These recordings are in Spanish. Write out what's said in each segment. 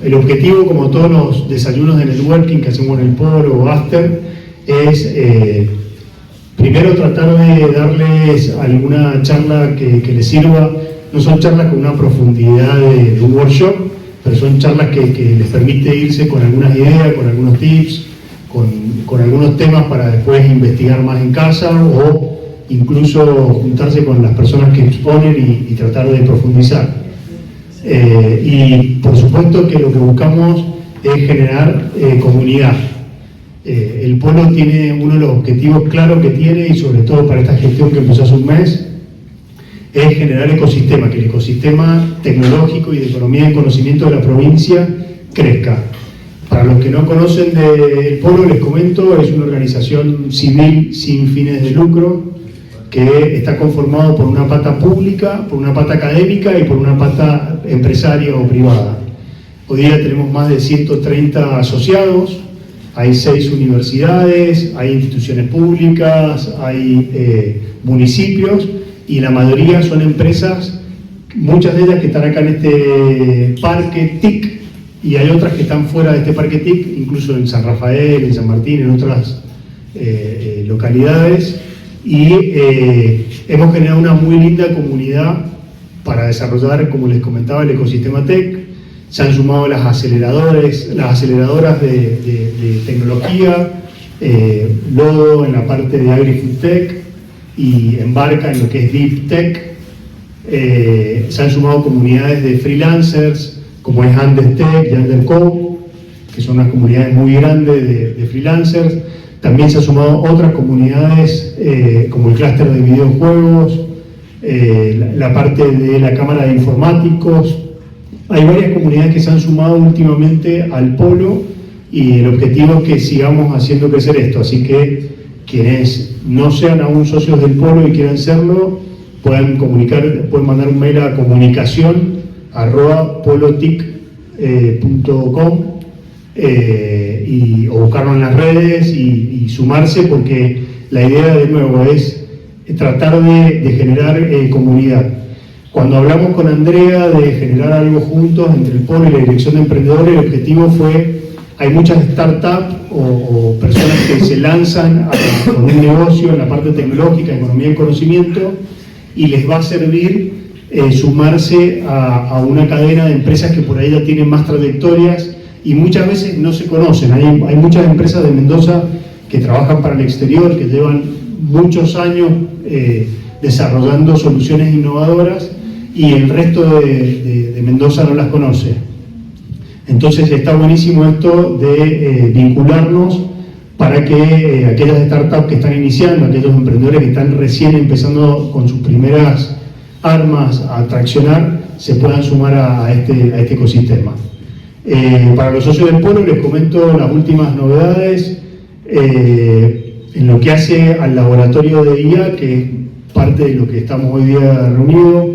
el objetivo, como todos los desayunos de networking que hacemos en el Polo o After, es primero tratar de darles alguna charla que les sirva. No son charlas con una profundidad de un workshop, pero son charlas que les permite irse con algunas ideas, con algunos tips, con algunos temas para después investigar más en casa o incluso juntarse con las personas que exponen y tratar de profundizar. Y por supuesto que lo que buscamos es generar comunidad. El Polo tiene uno de los objetivos claros que tiene, y sobre todo para esta gestión que empezó hace un mes, es generar ecosistema, que el ecosistema tecnológico y de economía y conocimiento de la provincia crezca. Para los que no conocen del Polo, les comento, es una organización civil sin fines de lucro que está conformado por una pata pública, por una pata académica y por una pata empresaria o privada. Hoy día tenemos más de 130 asociados, hay 6 universidades, hay instituciones públicas, hay municipios, y la mayoría son empresas, muchas de ellas que están acá en este parque TIC, y hay otras que están fuera de este parque TIC, incluso en San Rafael, en San Martín, en otras localidades, y hemos generado una muy linda comunidad para desarrollar, como les comentaba, el ecosistema TEC. Se han sumado las aceleradoras de tecnología, Lodo en la parte de AgriFood Tech y Embarca en lo que es Deep Tech. Se han sumado comunidades de freelancers como es Andes Tech y Underco, que son unas comunidades muy grandes de freelancers. También se han sumado otras comunidades como el clúster de videojuegos, la parte de la Cámara de Informáticos. Hay varias comunidades que se han sumado últimamente al Polo y el objetivo es que sigamos haciendo crecer esto. Así que quienes no sean aún socios del Polo y quieran serlo, pueden mandar un mail a comunicación@polotic.com o buscarlo en las redes y sumarse, porque la idea de nuevo es tratar de generar comunidad. Cuando hablamos con Andrea de generar algo juntos entre el Polo y la Dirección de Emprendedores, el objetivo fue, hay muchas startups o personas que se lanzan con un negocio en la parte tecnológica, economía y conocimiento, y les va a servir sumarse a una cadena de empresas que por ahí ya tienen más trayectorias y muchas veces no se conocen. Hay muchas empresas de Mendoza que trabajan para el exterior, que llevan muchos años desarrollando soluciones innovadoras, y el resto de Mendoza no las conoce. Entonces está buenísimo esto de vincularnos para que aquellas startups que están iniciando, aquellos emprendedores que están recién empezando con sus primeras armas a traccionar, se puedan sumar a este ecosistema. Para los socios del Polo les comento las últimas novedades en lo que hace al laboratorio de IA, que es parte de lo que estamos hoy día reunidos.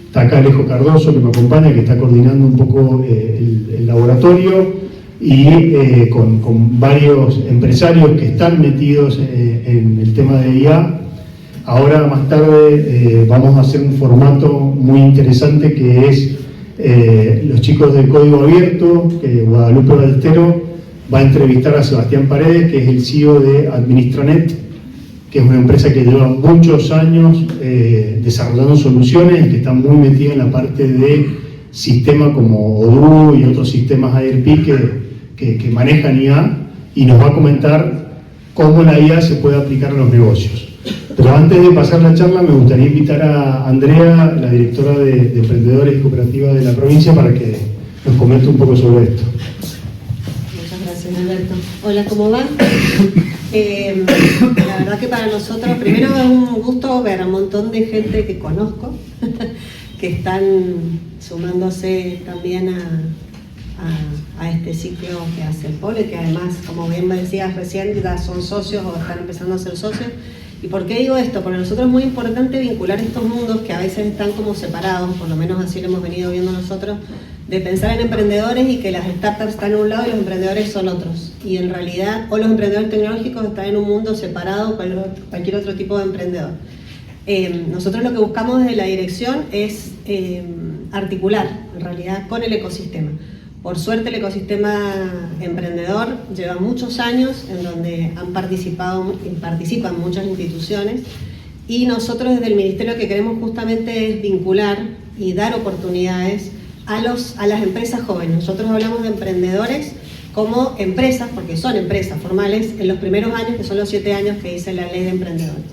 Está acá Alejo Cardoso, que me acompaña, que está coordinando un poco el laboratorio, y con varios empresarios que están metidos en el tema de IA. Ahora, más tarde, vamos a hacer un formato muy interesante que es los chicos de Código Abierto, que Guadalupe Ballestero va a entrevistar a Sebastián Paredes, que es el CEO de Administranet, que es una empresa que lleva muchos años desarrollando soluciones, que está muy metida en la parte de sistemas como Odoo y otros sistemas IRP que manejan IA, y nos va a comentar cómo la IA se puede aplicar a los negocios. Pero antes de pasar la charla, me gustaría invitar a Andrea, la directora de Emprendedores y Cooperativas de la provincia, para que nos comente un poco sobre esto. Muchas gracias, Alberto. Hola, ¿cómo van? La verdad que para nosotros, primero es un gusto ver a un montón de gente que conozco, que están sumándose también a este ciclo que hace el Polo, y que además, como bien me decías recién, ya son socios o están empezando a ser socios. ¿Y por qué digo esto? Porque para nosotros es muy importante vincular estos mundos que a veces están como separados, por lo menos así lo hemos venido viendo nosotros, de pensar en emprendedores y que las startups están en un lado y los emprendedores son otros. Y en realidad, o los emprendedores tecnológicos están en un mundo separado con cualquier otro tipo de emprendedor. Nosotros lo que buscamos desde la dirección es articular, en realidad, con el ecosistema. Por suerte el ecosistema emprendedor lleva muchos años en donde han participado y participan muchas instituciones, y nosotros desde el Ministerio lo que queremos justamente es vincular y dar oportunidades a las empresas jóvenes. Nosotros hablamos de emprendedores como empresas, porque son empresas formales, en los primeros años, que son los 7 años que dice la ley de emprendedores.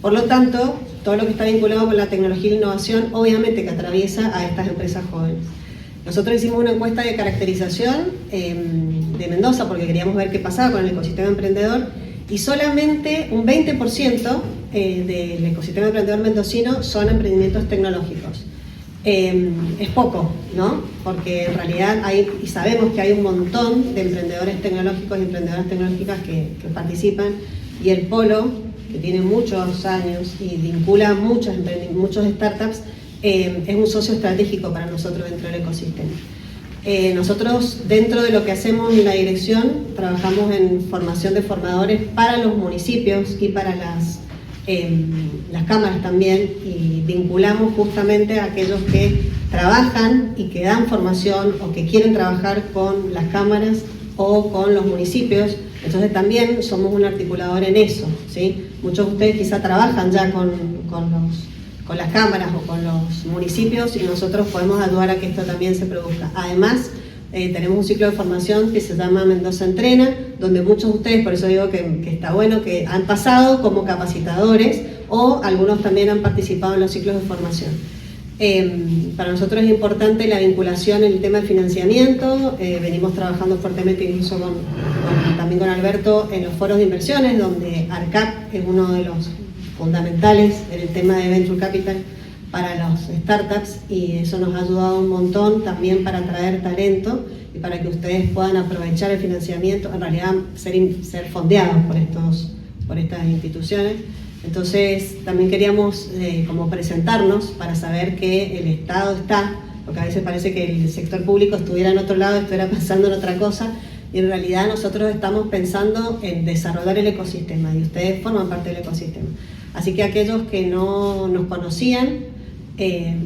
Por lo tanto, todo lo que está vinculado con la tecnología e innovación, obviamente que atraviesa a estas empresas jóvenes. Nosotros hicimos una encuesta de caracterización de Mendoza, porque queríamos ver qué pasaba con el ecosistema emprendedor, y solamente un 20% del ecosistema emprendedor mendocino son emprendimientos tecnológicos. Es poco, ¿no? Porque en realidad y sabemos que hay un montón de emprendedores tecnológicos y emprendedoras tecnológicas que participan, y el Polo, que tiene muchos años y vincula muchos startups, es un socio estratégico para nosotros dentro del ecosistema. Nosotros, dentro de lo que hacemos en la dirección, trabajamos en formación de formadores para los municipios y para las cámaras también, y vinculamos justamente a aquellos que trabajan y que dan formación o que quieren trabajar con las cámaras o con los municipios. Entonces también somos un articulador en eso, ¿sí? Muchos de ustedes quizá trabajan ya con las cámaras o con los municipios, y nosotros podemos ayudar a que esto también se produzca. Además, tenemos un ciclo de formación que se llama Mendoza Entrena, donde muchos de ustedes, por eso digo que está bueno, que han pasado como capacitadores, o algunos también han participado en los ciclos de formación. Para nosotros es importante la vinculación en el tema de financiamiento. Venimos trabajando fuertemente, incluso también con Alberto, en los foros de inversiones, donde ARCAP es uno de los fundamentales en el tema de Venture Capital para los startups, y eso nos ha ayudado un montón también para atraer talento y para que ustedes puedan aprovechar el financiamiento, en realidad ser fondeados por estas instituciones. Entonces también queríamos como presentarnos para saber que el Estado está, porque a veces parece que el sector público estuviera en otro lado, estuviera pensando en otra cosa, y en realidad nosotros estamos pensando en desarrollar el ecosistema, y ustedes forman parte del ecosistema. Así que aquellos que no nos conocían,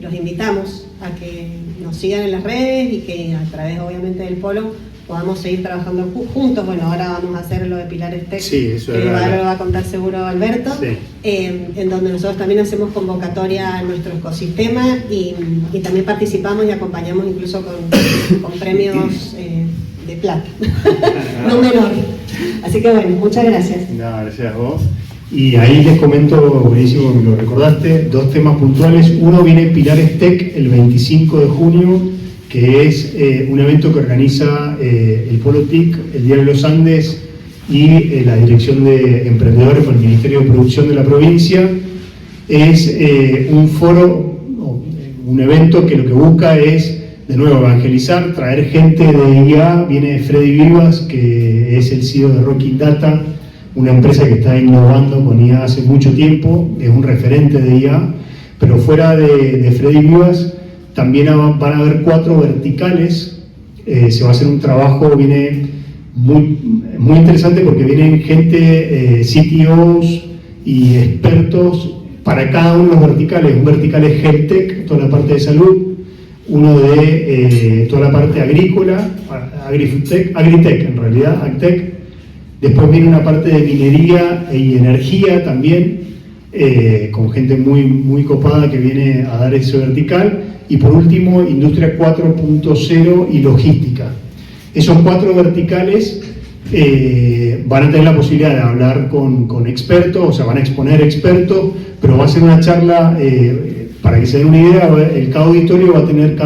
los invitamos a que nos sigan en las redes, y que a través obviamente del Polo podamos seguir trabajando juntos. Bueno, ahora vamos a hacer lo de Pilares Tech, sí, eso que ahora lo va a contar seguro Alberto, sí. En donde nosotros también hacemos convocatoria a nuestro ecosistema, y también participamos y acompañamos incluso con premios de plata, no menor. Así que bueno, muchas gracias. No, gracias a vos. Y ahí les comento, buenísimo que me lo recordaste, 2 temas puntuales. Uno viene Pilares Tech el 25 de junio, que es un evento que organiza el Polo TIC, el Diario de los Andes y la Dirección de Emprendedores con el Ministerio de Producción de la provincia. Es un foro, un evento que lo que busca es, de nuevo, evangelizar, traer gente de IA. Viene Freddy Vivas, que es el CEO de Rocking Data, una empresa que está innovando con IA hace mucho tiempo, es un referente de IA, pero fuera de Freddy Vivas también van a haber 4 verticales. Se va a hacer un trabajo, viene muy interesante, porque vienen gente, CTOs y expertos para cada uno de los verticales. Un vertical es Health Tech, toda la parte de salud, uno de toda la parte agrícola, Agritech en realidad, AgTech. Después viene una parte de minería y energía también, con gente muy copada que viene a dar ese vertical. Y por último, Industria 4.0 y logística. Esos 4 verticales van a tener la posibilidad de hablar con expertos, o sea, van a exponer expertos, pero va a ser una charla, para que se den una idea, cada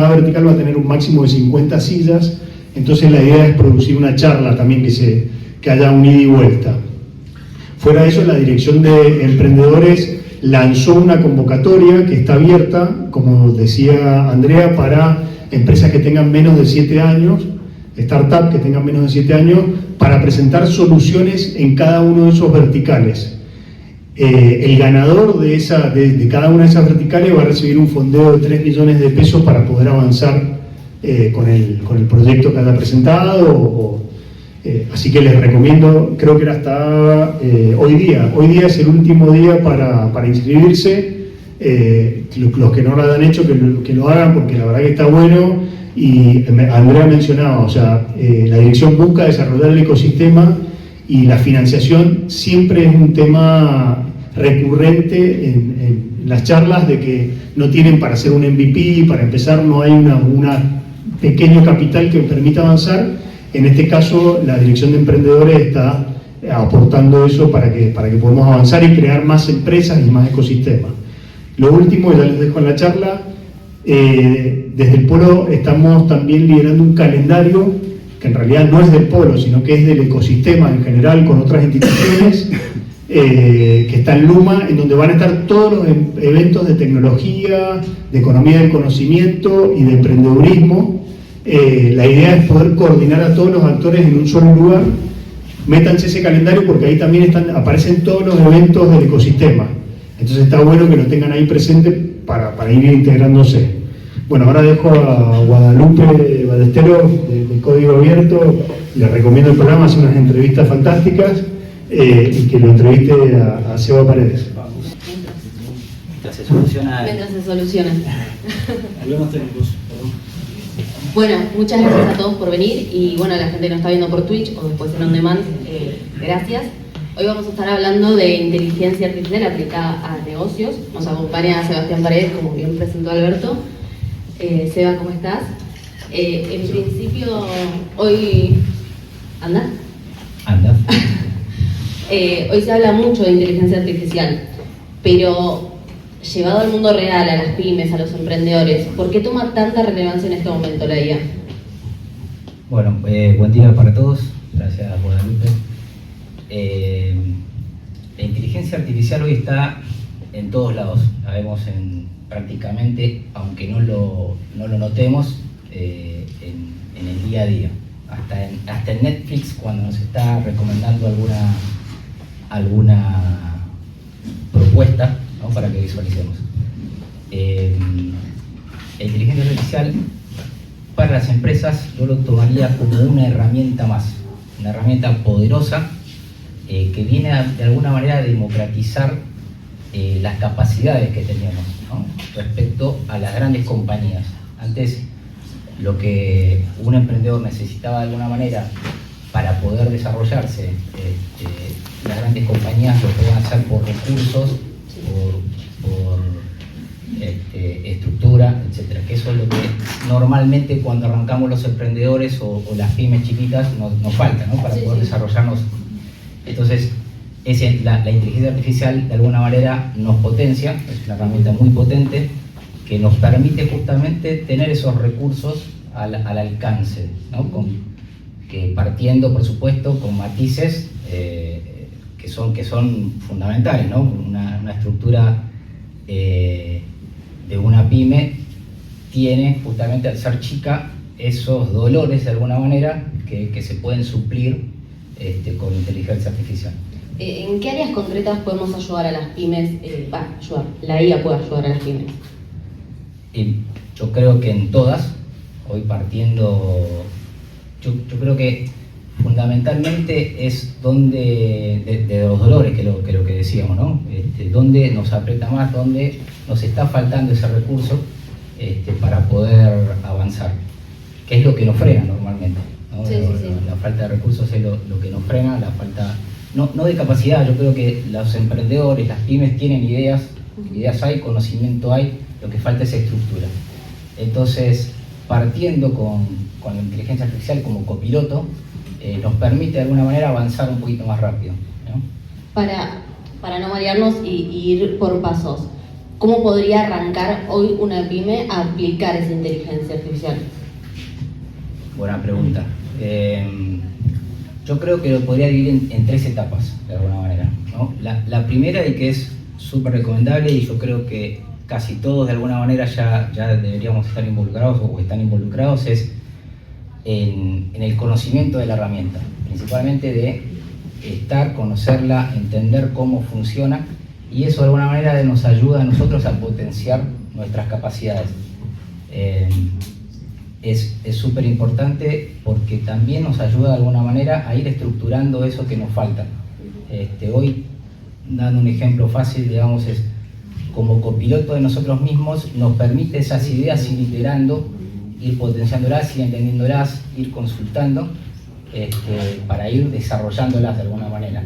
vertical va a tener un máximo de 50 sillas. Entonces la idea es producir una charla también que haya un ida y vuelta. Fuera de eso, la Dirección de Emprendedores lanzó una convocatoria que está abierta, como decía Andrea, para empresas que tengan menos de 7 años, startups que tengan menos de 7 años, para presentar soluciones en cada uno de esos verticales. El ganador de cada una de esas verticales va a recibir un fondeo de 3 millones de pesos para poder avanzar con el proyecto que haya presentado. Así que les recomiendo, creo que era hasta hoy día es el último día para inscribirse. los que no lo han hecho, que lo hagan, porque la verdad que está bueno. Y Andrea mencionaba, o sea, la dirección busca desarrollar el ecosistema y la financiación siempre es un tema recurrente en las charlas, de que no tienen para hacer un MVP, para empezar no hay una pequeño capital que permita avanzar. En este caso, la Dirección de Emprendedores está aportando eso para que podamos avanzar y crear más empresas y más ecosistemas. Lo último, ya les dejo en la charla, desde el Polo estamos también liderando un calendario que en realidad no es del Polo, sino que es del ecosistema en general, con otras instituciones, que está en Luma, en donde van a estar todos los eventos de tecnología, de economía del conocimiento y de emprendedurismo. La idea es poder coordinar a todos los actores en un solo lugar. Métanse ese calendario porque ahí también aparecen todos los eventos del ecosistema. Entonces está bueno que lo tengan ahí presente para ir integrándose. Bueno, ahora dejo a Guadalupe Ballesteros de Código Abierto. Les recomiendo el programa, hace unas entrevistas fantásticas, y que lo entreviste a Seba Paredes. Mientras se soluciona. Hablemos técnicos, perdón. Bueno, muchas gracias a todos por venir y bueno, a la gente que nos está viendo por Twitch o después en On Demand, gracias. Hoy vamos a estar hablando de inteligencia artificial aplicada a negocios. Nos acompaña Sebastián Paredes, como bien presentó Alberto. Seba, ¿cómo estás? En principio, hoy... ¿Anda? Anda. Hoy se habla mucho de inteligencia artificial, pero llevado al mundo real, a las pymes, a los emprendedores, ¿por qué toma tanta relevancia en este momento la IA? Bueno, buen día para todos. Gracias, Guadalupe. La inteligencia artificial hoy está en todos lados. La vemos prácticamente, aunque no lo notemos, en el día a día. Hasta en Netflix, cuando nos está recomendando alguna propuesta, ¿no?, para que visualicemos. La inteligencia artificial para las empresas yo lo tomaría como una herramienta más, una herramienta poderosa que viene de alguna manera a democratizar las capacidades que teníamos, ¿no?, respecto a las grandes compañías. Antes, lo que un emprendedor necesitaba de alguna manera para poder desarrollarse, las grandes compañías lo podían hacer por recursos, por estructura, etcétera. Que eso es lo que normalmente cuando arrancamos los emprendedores o las pymes chiquitas nos falta, ¿no?, para poder desarrollarnos. Entonces, la inteligencia artificial de alguna manera nos potencia, es una herramienta muy potente que nos permite justamente tener esos recursos al alcance, ¿no?, que partiendo, por supuesto, con matices que son fundamentales, ¿no? Una estructura de una pyme tiene, justamente al ser chica, esos dolores de alguna manera que se pueden suplir con inteligencia artificial. ¿En qué áreas concretas podemos ayudar a las pymes? La IA puede ayudar a las pymes. Yo creo que en todas, hoy partiendo, yo creo que fundamentalmente es donde, de los dolores, que lo que decíamos, ¿no? Donde nos aprieta más, donde nos está faltando ese recurso para poder avanzar, que es lo que nos frena normalmente, ¿no? Sí. La falta de recursos es lo que nos frena, la falta, no de capacidad. Yo creo que los emprendedores, las pymes tienen ideas hay, conocimiento hay, lo que falta es estructura. Entonces, partiendo con la inteligencia artificial como copiloto, nos permite de alguna manera avanzar un poquito más rápido, ¿no? Para no marearnos y ir por pasos, ¿cómo podría arrancar hoy una pyme a aplicar esa inteligencia artificial? Buena pregunta. Yo creo que lo podría dividir en 3 etapas, de alguna manera, ¿no? La primera, y que es súper recomendable, y yo creo que casi todos de alguna manera ya deberíamos estar involucrados o están involucrados, es en el conocimiento de la herramienta, principalmente de conocerla, entender cómo funciona, y eso de alguna manera nos ayuda a nosotros a potenciar nuestras capacidades. Es súper importante porque también nos ayuda de alguna manera a ir estructurando eso que nos falta. Hoy, dando un ejemplo fácil, digamos, es como copiloto de nosotros mismos, nos permite esas ideas ir iterando, ir potenciándolas, ir entendiéndolas, ir consultando, para ir desarrollándolas de alguna manera,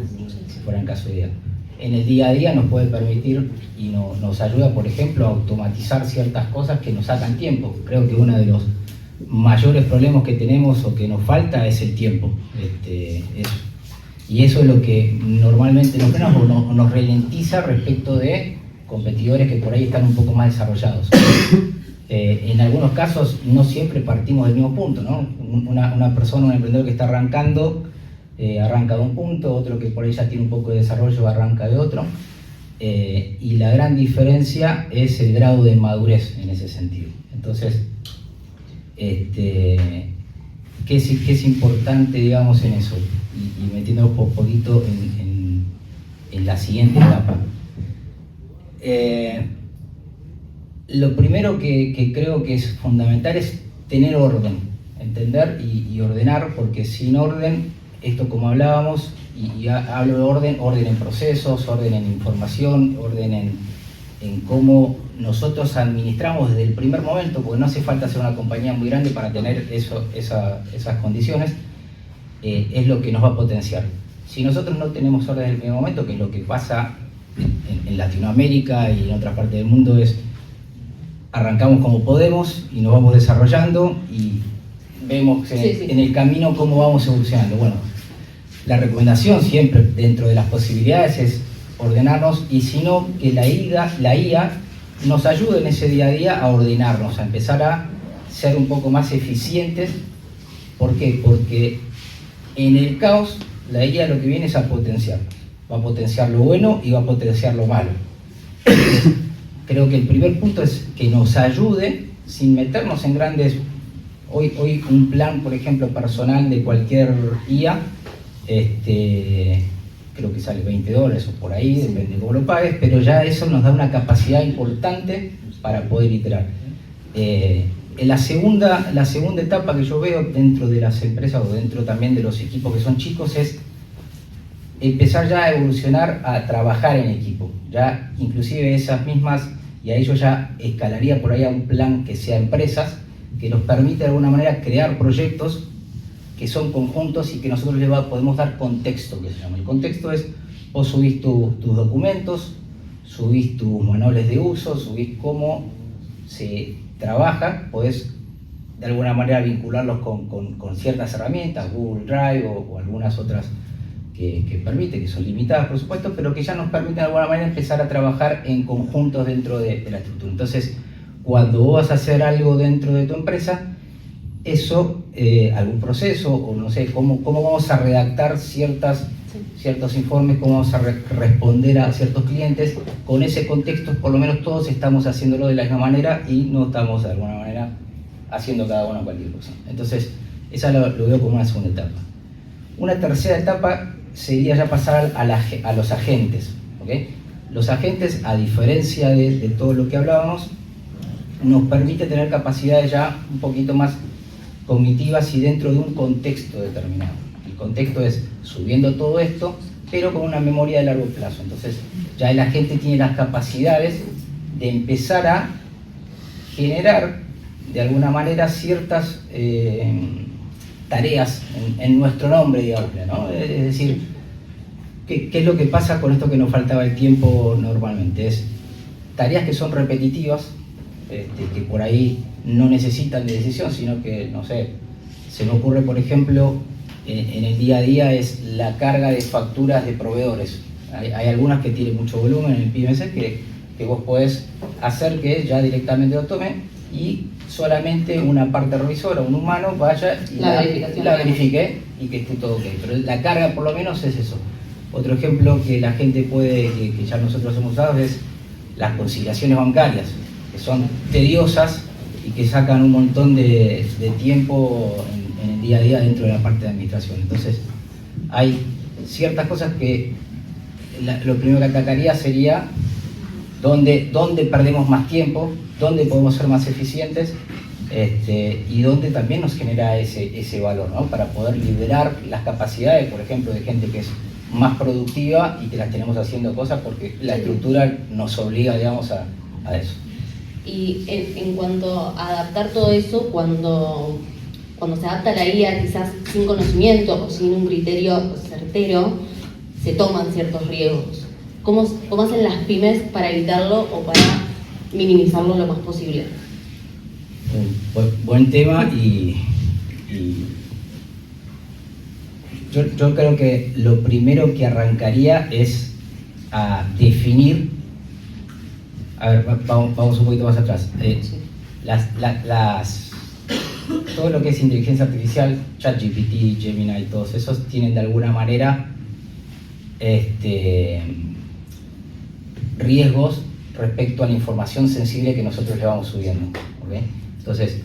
si fuera el caso ideal. En el día a día nos puede permitir y nos ayuda, por ejemplo, a automatizar ciertas cosas que nos sacan tiempo. Creo que uno de los mayores problemas que tenemos o que nos falta es el tiempo. Y eso es lo que normalmente nos frena o nos ralentiza respecto de competidores que por ahí están un poco más desarrollados. En algunos casos no siempre partimos del mismo punto, ¿no? Una persona, un emprendedor que está arrancando, arranca de un punto, otro que por ahí ya tiene un poco de desarrollo arranca de otro, y la gran diferencia es el grado de madurez en ese sentido. Entonces, ¿qué es importante, digamos, en eso? Y metiéndonos un poquito en la siguiente etapa. Lo primero que creo que es fundamental es tener orden, entender y ordenar, porque sin orden, esto como hablábamos, y hablo de orden en procesos, orden en información, orden en cómo nosotros administramos desde el primer momento, porque no hace falta ser una compañía muy grande para tener esas condiciones, es lo que nos va a potenciar. Si nosotros no tenemos orden desde el primer momento, que es lo que pasa en Latinoamérica y en otras partes del mundo, es arrancamos como podemos y nos vamos desarrollando y vemos en el camino cómo vamos evolucionando. Bueno, la recomendación siempre dentro de las posibilidades es ordenarnos, y si no, que la IA nos ayude en ese día a día a ordenarnos, a empezar a ser un poco más eficientes. ¿Por qué? Porque en el caos la IA lo que viene es a potenciar. Va a potenciar lo bueno y va a potenciar lo malo. Entonces, creo que el primer punto es que nos ayude sin meternos en grandes... Hoy un plan, por ejemplo, personal de cualquier IA, creo que sale $20 o por ahí, depende de cómo lo pagues, pero ya eso nos da una capacidad importante para poder iterar. La segunda etapa que yo veo dentro de las empresas o dentro también de los equipos que son chicos es empezar ya a evolucionar a trabajar en equipo, ya inclusive esas mismas, y ahí yo ya escalaría por ahí a un plan que sea empresas, que nos permite de alguna manera crear proyectos que son conjuntos y que nosotros le podemos dar contexto, que se llama. El contexto es, vos subís tus documentos, subís tus manuales de uso, subís cómo se trabaja, podés de alguna manera vincularlos con ciertas herramientas, Google Drive o algunas otras que permite, que son limitadas por supuesto, pero que ya nos permiten de alguna manera empezar a trabajar en conjuntos dentro de la estructura. Entonces, cuando vos vas a hacer algo dentro de tu empresa, eso, algún proceso, o no sé, cómo vamos a redactar ciertos informes, cómo vamos a responder a ciertos clientes, con ese contexto, por lo menos todos estamos haciéndolo de la misma manera y no estamos de alguna manera haciendo cada uno cualquier cosa. Entonces, esa lo veo como una segunda etapa. Una tercera etapa sería ya pasar a los agentes, ¿okay? Los agentes, a diferencia de todo lo que hablábamos, nos permite tener capacidades ya un poquito más cognitivas y dentro de un contexto determinado. El contexto es subiendo todo esto, pero con una memoria de largo plazo. Entonces, ya el agente tiene las capacidades de empezar a generar, de alguna manera, ciertas tareas en nuestro nombre, digamos, ¿no? Es decir, ¿qué es lo que pasa con esto que nos faltaba el tiempo normalmente? Es tareas que son repetitivas, que por ahí no necesitan de decisión, sino que, no sé, se me ocurre, por ejemplo, en el día a día es la carga de facturas de proveedores. Hay algunas que tienen mucho volumen en el PMS que vos podés hacer que ya directamente lo tome y solamente una parte revisora, un humano, vaya y la verifique y que esté todo ok. Pero la carga por lo menos es eso. Otro ejemplo que la gente puede, que ya nosotros hemos usado, es las conciliaciones bancarias, que son tediosas y que sacan un montón de tiempo en el día a día dentro de la parte de administración. Entonces, hay ciertas cosas que lo primero que atacaría sería dónde perdemos más tiempo, dónde podemos ser más eficientes, y dónde también nos genera ese valor, ¿no? Para poder liberar las capacidades, por ejemplo, de gente que es más productiva y que las tenemos haciendo cosas porque la estructura nos obliga, digamos, a eso. Y en cuanto a adaptar todo eso, cuando se adapta la IA quizás sin conocimiento o sin un criterio certero, se toman ciertos riesgos. ¿Cómo hacen las pymes para evitarlo o para minimizarlo lo más posible? Buen tema y yo creo que lo primero que arrancaría es a definir. A ver, vamos un poquito más atrás. Todo lo que es inteligencia artificial, ChatGPT, Gemini, todos esos tienen de alguna manera riesgos respecto a la información sensible que nosotros le vamos subiendo, ¿okay? Entonces,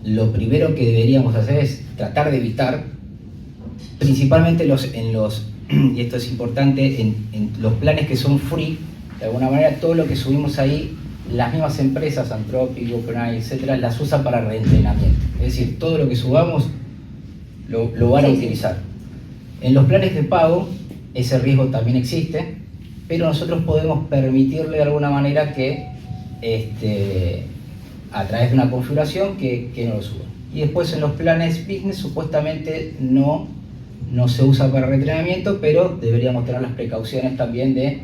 lo primero que deberíamos hacer es tratar de evitar, principalmente y esto es importante, en los planes que son free, de alguna manera todo lo que subimos ahí, las mismas empresas, Anthropic, OpenAI, etcétera, las usan para reentrenamiento. Es decir, todo lo que subamos lo van a utilizar. En los planes de pago, ese riesgo también existe, pero nosotros podemos permitirle de alguna manera que, a través de una configuración, que no lo suba. Y después en los planes business, supuestamente no se usa para reentrenamiento, pero deberíamos tener las precauciones también de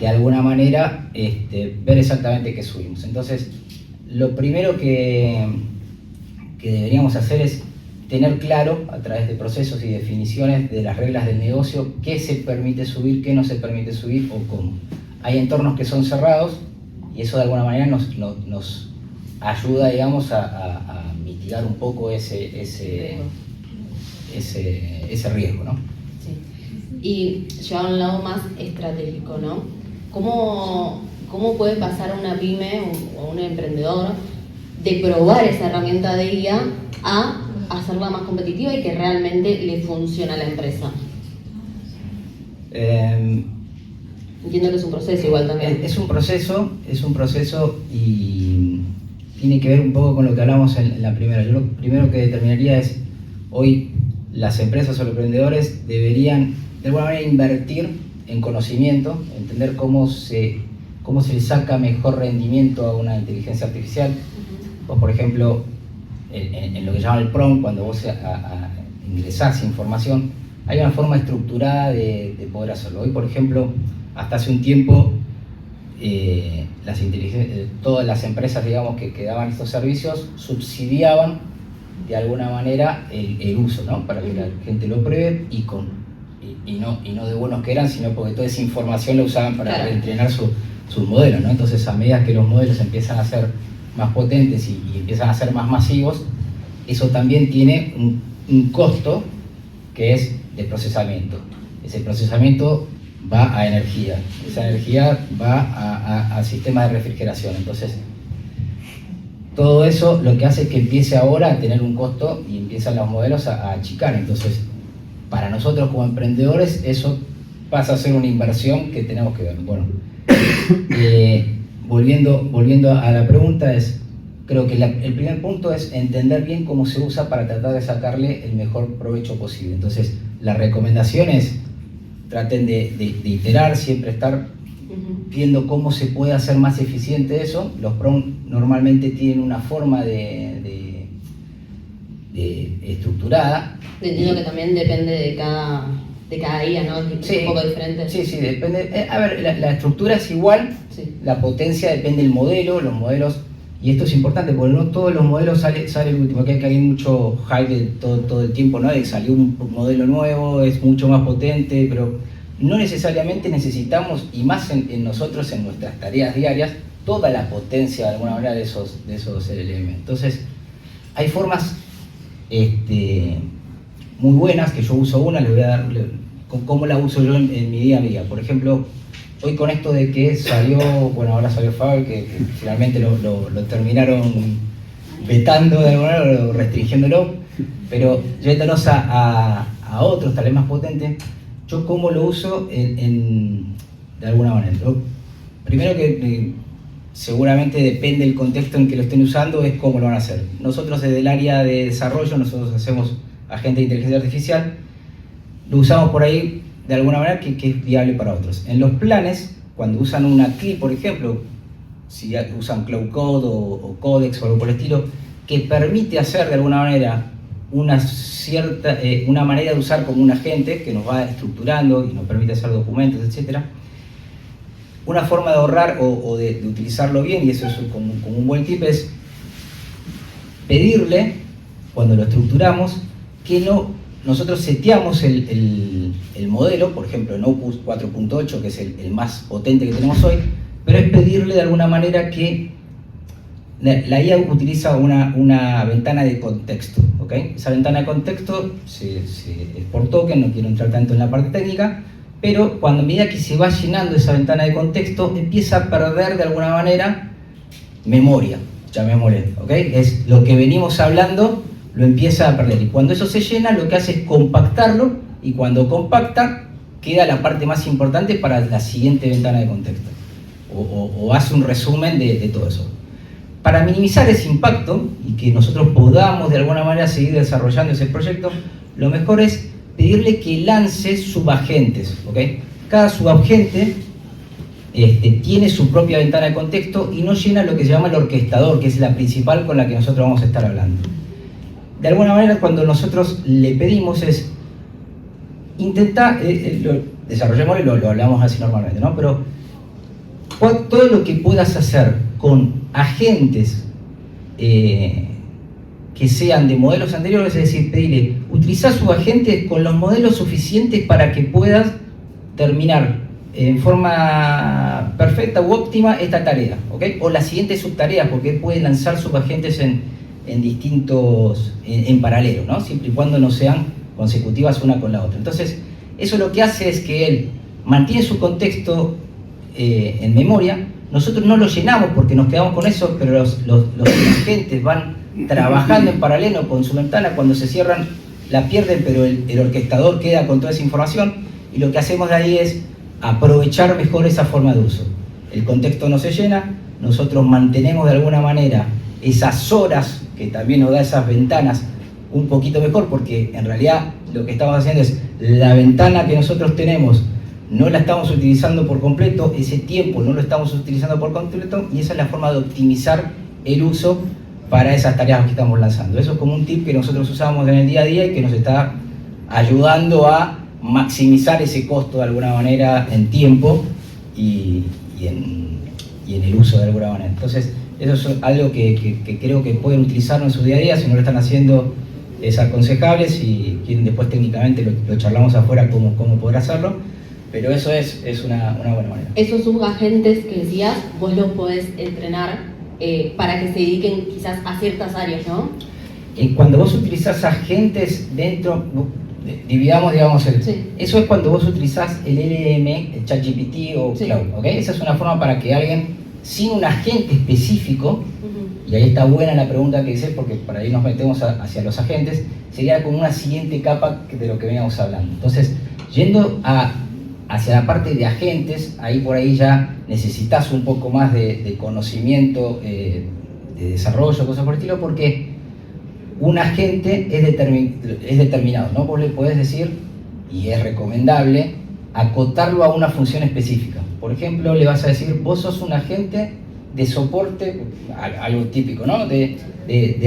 alguna manera ver exactamente qué subimos. Entonces, lo primero que deberíamos hacer es tener claro, a través de procesos y definiciones de las reglas del negocio, qué se permite subir, qué no se permite subir o cómo. Hay entornos que son cerrados y eso de alguna manera nos ayuda, digamos, a mitigar un poco ese riesgo, ¿no? Sí. Y ya a un lado más estratégico, ¿no? ¿Cómo puede pasar una pyme o un emprendedor de probar esa herramienta de IA a hacerla más competitiva y que realmente le funcione a la empresa? Entiendo que es un proceso igual también. Es un proceso y tiene que ver un poco con lo que hablamos en la primera. Yo lo primero que determinaría es, hoy las empresas o los emprendedores deberían de alguna manera invertir en conocimiento, entender cómo se le saca mejor rendimiento a una inteligencia artificial. Vos, por ejemplo, en lo que llaman el prompt, cuando vos ingresás información, hay una forma estructurada de poder hacerlo. Hoy, por ejemplo, hasta hace un tiempo, todas las empresas, digamos, que daban estos servicios subsidiaban de alguna manera el uso, ¿no? Para que la gente lo pruebe y no de buenos que eran, sino porque toda esa información la usaban para entrenar sus modelos, ¿no? Entonces, a medida que los modelos empiezan a ser más potentes y empiezan a ser más masivos, eso también tiene un costo que es de procesamiento. Ese procesamiento va a energía, esa energía va a sistemas de refrigeración. Entonces, todo eso lo que hace es que empiece ahora a tener un costo y empiezan los modelos a achicar. Entonces, para nosotros como emprendedores, eso pasa a ser una inversión que tenemos que ver. Bueno, volviendo a la pregunta, creo que el primer punto es entender bien cómo se usa para tratar de sacarle el mejor provecho posible. Entonces, la recomendación es traten de iterar, siempre estar viendo cómo se puede hacer más eficiente eso. Los prompts normalmente tienen una forma de estructurada. Entiendo que también depende de cada IA, ¿no? Es un poco diferente. Sí, depende. A ver, la estructura es igual, la potencia depende del modelo, los modelos, y esto es importante porque no todos los modelos sale el último, que hay mucho hype todo el tiempo, ¿no? De que salió un modelo nuevo, es mucho más potente, pero no necesariamente necesitamos, y más en nosotros, en nuestras tareas diarias, toda la potencia de alguna manera de esos LLM. Entonces, hay formas muy buenas, que yo uso una, les voy a dar cómo la uso yo en mi día a día. Por ejemplo, hoy con esto de que ahora salió Faber, que finalmente lo terminaron vetando de alguna manera, o restringiéndolo, pero yéndonos a otros, tal vez más potentes, yo cómo lo uso de alguna manera. Primero que seguramente depende del contexto en que lo estén usando, es cómo lo van a hacer. Nosotros desde el área de desarrollo, nosotros hacemos agente de inteligencia artificial, lo usamos por ahí de alguna manera que es viable para otros. En los planes, cuando usan una CLI, por ejemplo, si usan Cloud Code o Codex o algo por el estilo, que permite hacer de alguna manera una manera de usar como un agente que nos va estructurando y nos permite hacer documentos, etc. Una forma de ahorrar o de utilizarlo bien, y eso es como un buen tip, es pedirle, cuando lo estructuramos, que nosotros seteamos el modelo, por ejemplo en Opus 4.8, que es el más potente que tenemos hoy, pero es pedirle de alguna manera que la IA utiliza una ventana de contexto, ¿ok? Esa ventana de contexto es por token, no quiero entrar tanto en la parte técnica, pero cuando a medida que se va llenando esa ventana de contexto, empieza a perder de alguna manera memoria, llamémosle, ¿ok? Es lo que venimos hablando, lo empieza a perder, y cuando eso se llena, lo que hace es compactarlo, y cuando compacta, queda la parte más importante para la siguiente ventana de contexto, o hace un resumen de todo eso. Para minimizar ese impacto y que nosotros podamos de alguna manera seguir desarrollando ese proyecto, lo mejor es pedirle que lance subagentes, ¿ok? Cada subagente tiene su propia ventana de contexto y no llena lo que se llama el orquestador, que es la principal con la que nosotros vamos a estar hablando. De alguna manera, cuando nosotros le pedimos es intentar, desarrollemos y lo hablamos así normalmente, ¿no? Pero todo lo que puedas hacer con agentes que sean de modelos anteriores, es decir, pedirle, utilizar subagentes con los modelos suficientes para que puedas terminar en forma perfecta u óptima esta tarea, ¿ok? O las siguientes subtareas, porque puede lanzar subagentes en paralelo, ¿no? Siempre y cuando no sean consecutivas una con la otra. Entonces, eso lo que hace es que él mantiene su contexto en memoria. Nosotros no lo llenamos porque nos quedamos con eso, pero los agentes van trabajando en paralelo con su ventana. Cuando se cierran, la pierden, pero el orquestador queda con toda esa información, y lo que hacemos de ahí es aprovechar mejor esa forma de uso. El contexto no se llena, nosotros mantenemos de alguna manera esas horas que también nos da esas ventanas un poquito mejor, porque en realidad lo que estamos haciendo es la ventana que nosotros tenemos no la estamos utilizando por completo, ese tiempo no lo estamos utilizando por completo, y esa es la forma de optimizar el uso para esas tareas que estamos lanzando. Eso es como un tip que nosotros usamos en el día a día y que nos está ayudando a maximizar ese costo de alguna manera en tiempo y en el uso de alguna manera. Entonces, eso es algo que creo que pueden utilizarlo en su día a día. Si no lo están haciendo, es aconsejable. Si quieren, después técnicamente lo charlamos afuera cómo poder hacerlo. Pero eso es una buena manera. Esos subagentes que decías, vos los podés entrenar para que se dediquen quizás a ciertas áreas, ¿no? Cuando vos utilizás agentes dentro, dividamos, digamos, eso es cuando vos utilizás el LLM, el ChatGPT o Cloud, ¿ok? Esa es una forma para que alguien, sin un agente específico, y ahí está buena la pregunta que dices, porque para ahí nos metemos hacia los agentes, sería como una siguiente capa de lo que veníamos hablando. Entonces, yendo hacia la parte de agentes, ahí por ahí ya necesitas un poco más de conocimiento, de desarrollo, cosas por el estilo, porque un agente es determinado, ¿no? Vos le podés decir, y es recomendable, acotarlo a una función específica. Por ejemplo, le vas a decir, vos sos un agente de soporte, algo típico, ¿no? De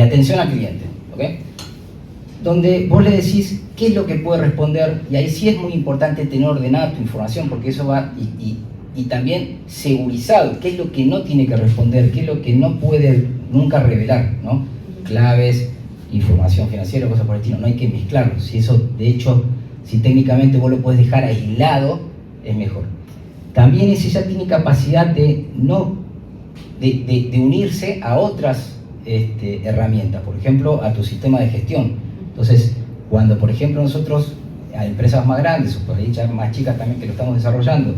atención al cliente, ¿ok? Donde vos le decís qué es lo que puede responder, y ahí sí es muy importante tener ordenada tu información, porque eso va, y también segurizado, qué es lo que no tiene que responder, qué es lo que no puede nunca revelar, ¿no? Claves, información financiera, cosas por el estilo, no hay que mezclarlo. Si eso, de hecho, si técnicamente vos lo podés dejar aislado, es mejor. También ese ya tiene capacidad de unirse a otras herramientas, por ejemplo, a tu sistema de gestión. Entonces, cuando, por ejemplo, nosotros, a empresas más grandes, o por ahí ya más chicas también que lo estamos desarrollando,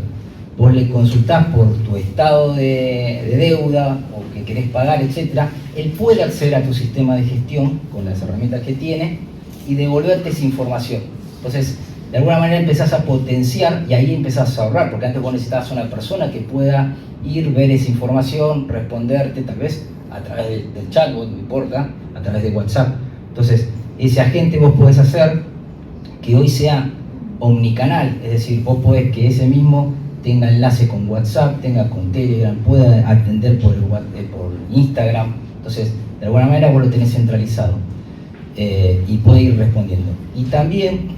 vos le consultás por tu estado de deuda, o que querés pagar, etc., él puede acceder a tu sistema de gestión con las herramientas que tiene y devolverte esa información. Entonces, de alguna manera empezás a potenciar y ahí empezás a ahorrar, porque antes vos necesitabas una persona que pueda ir, ver esa información, responderte, tal vez a través del chatbot, no importa, a través de WhatsApp. Entonces, ese agente vos podés hacer que hoy sea omnicanal, es decir, vos podés que ese mismo tenga enlace con WhatsApp, tenga con Telegram, pueda atender por Instagram. Entonces, de alguna manera vos lo tenés centralizado y puede ir respondiendo. Y también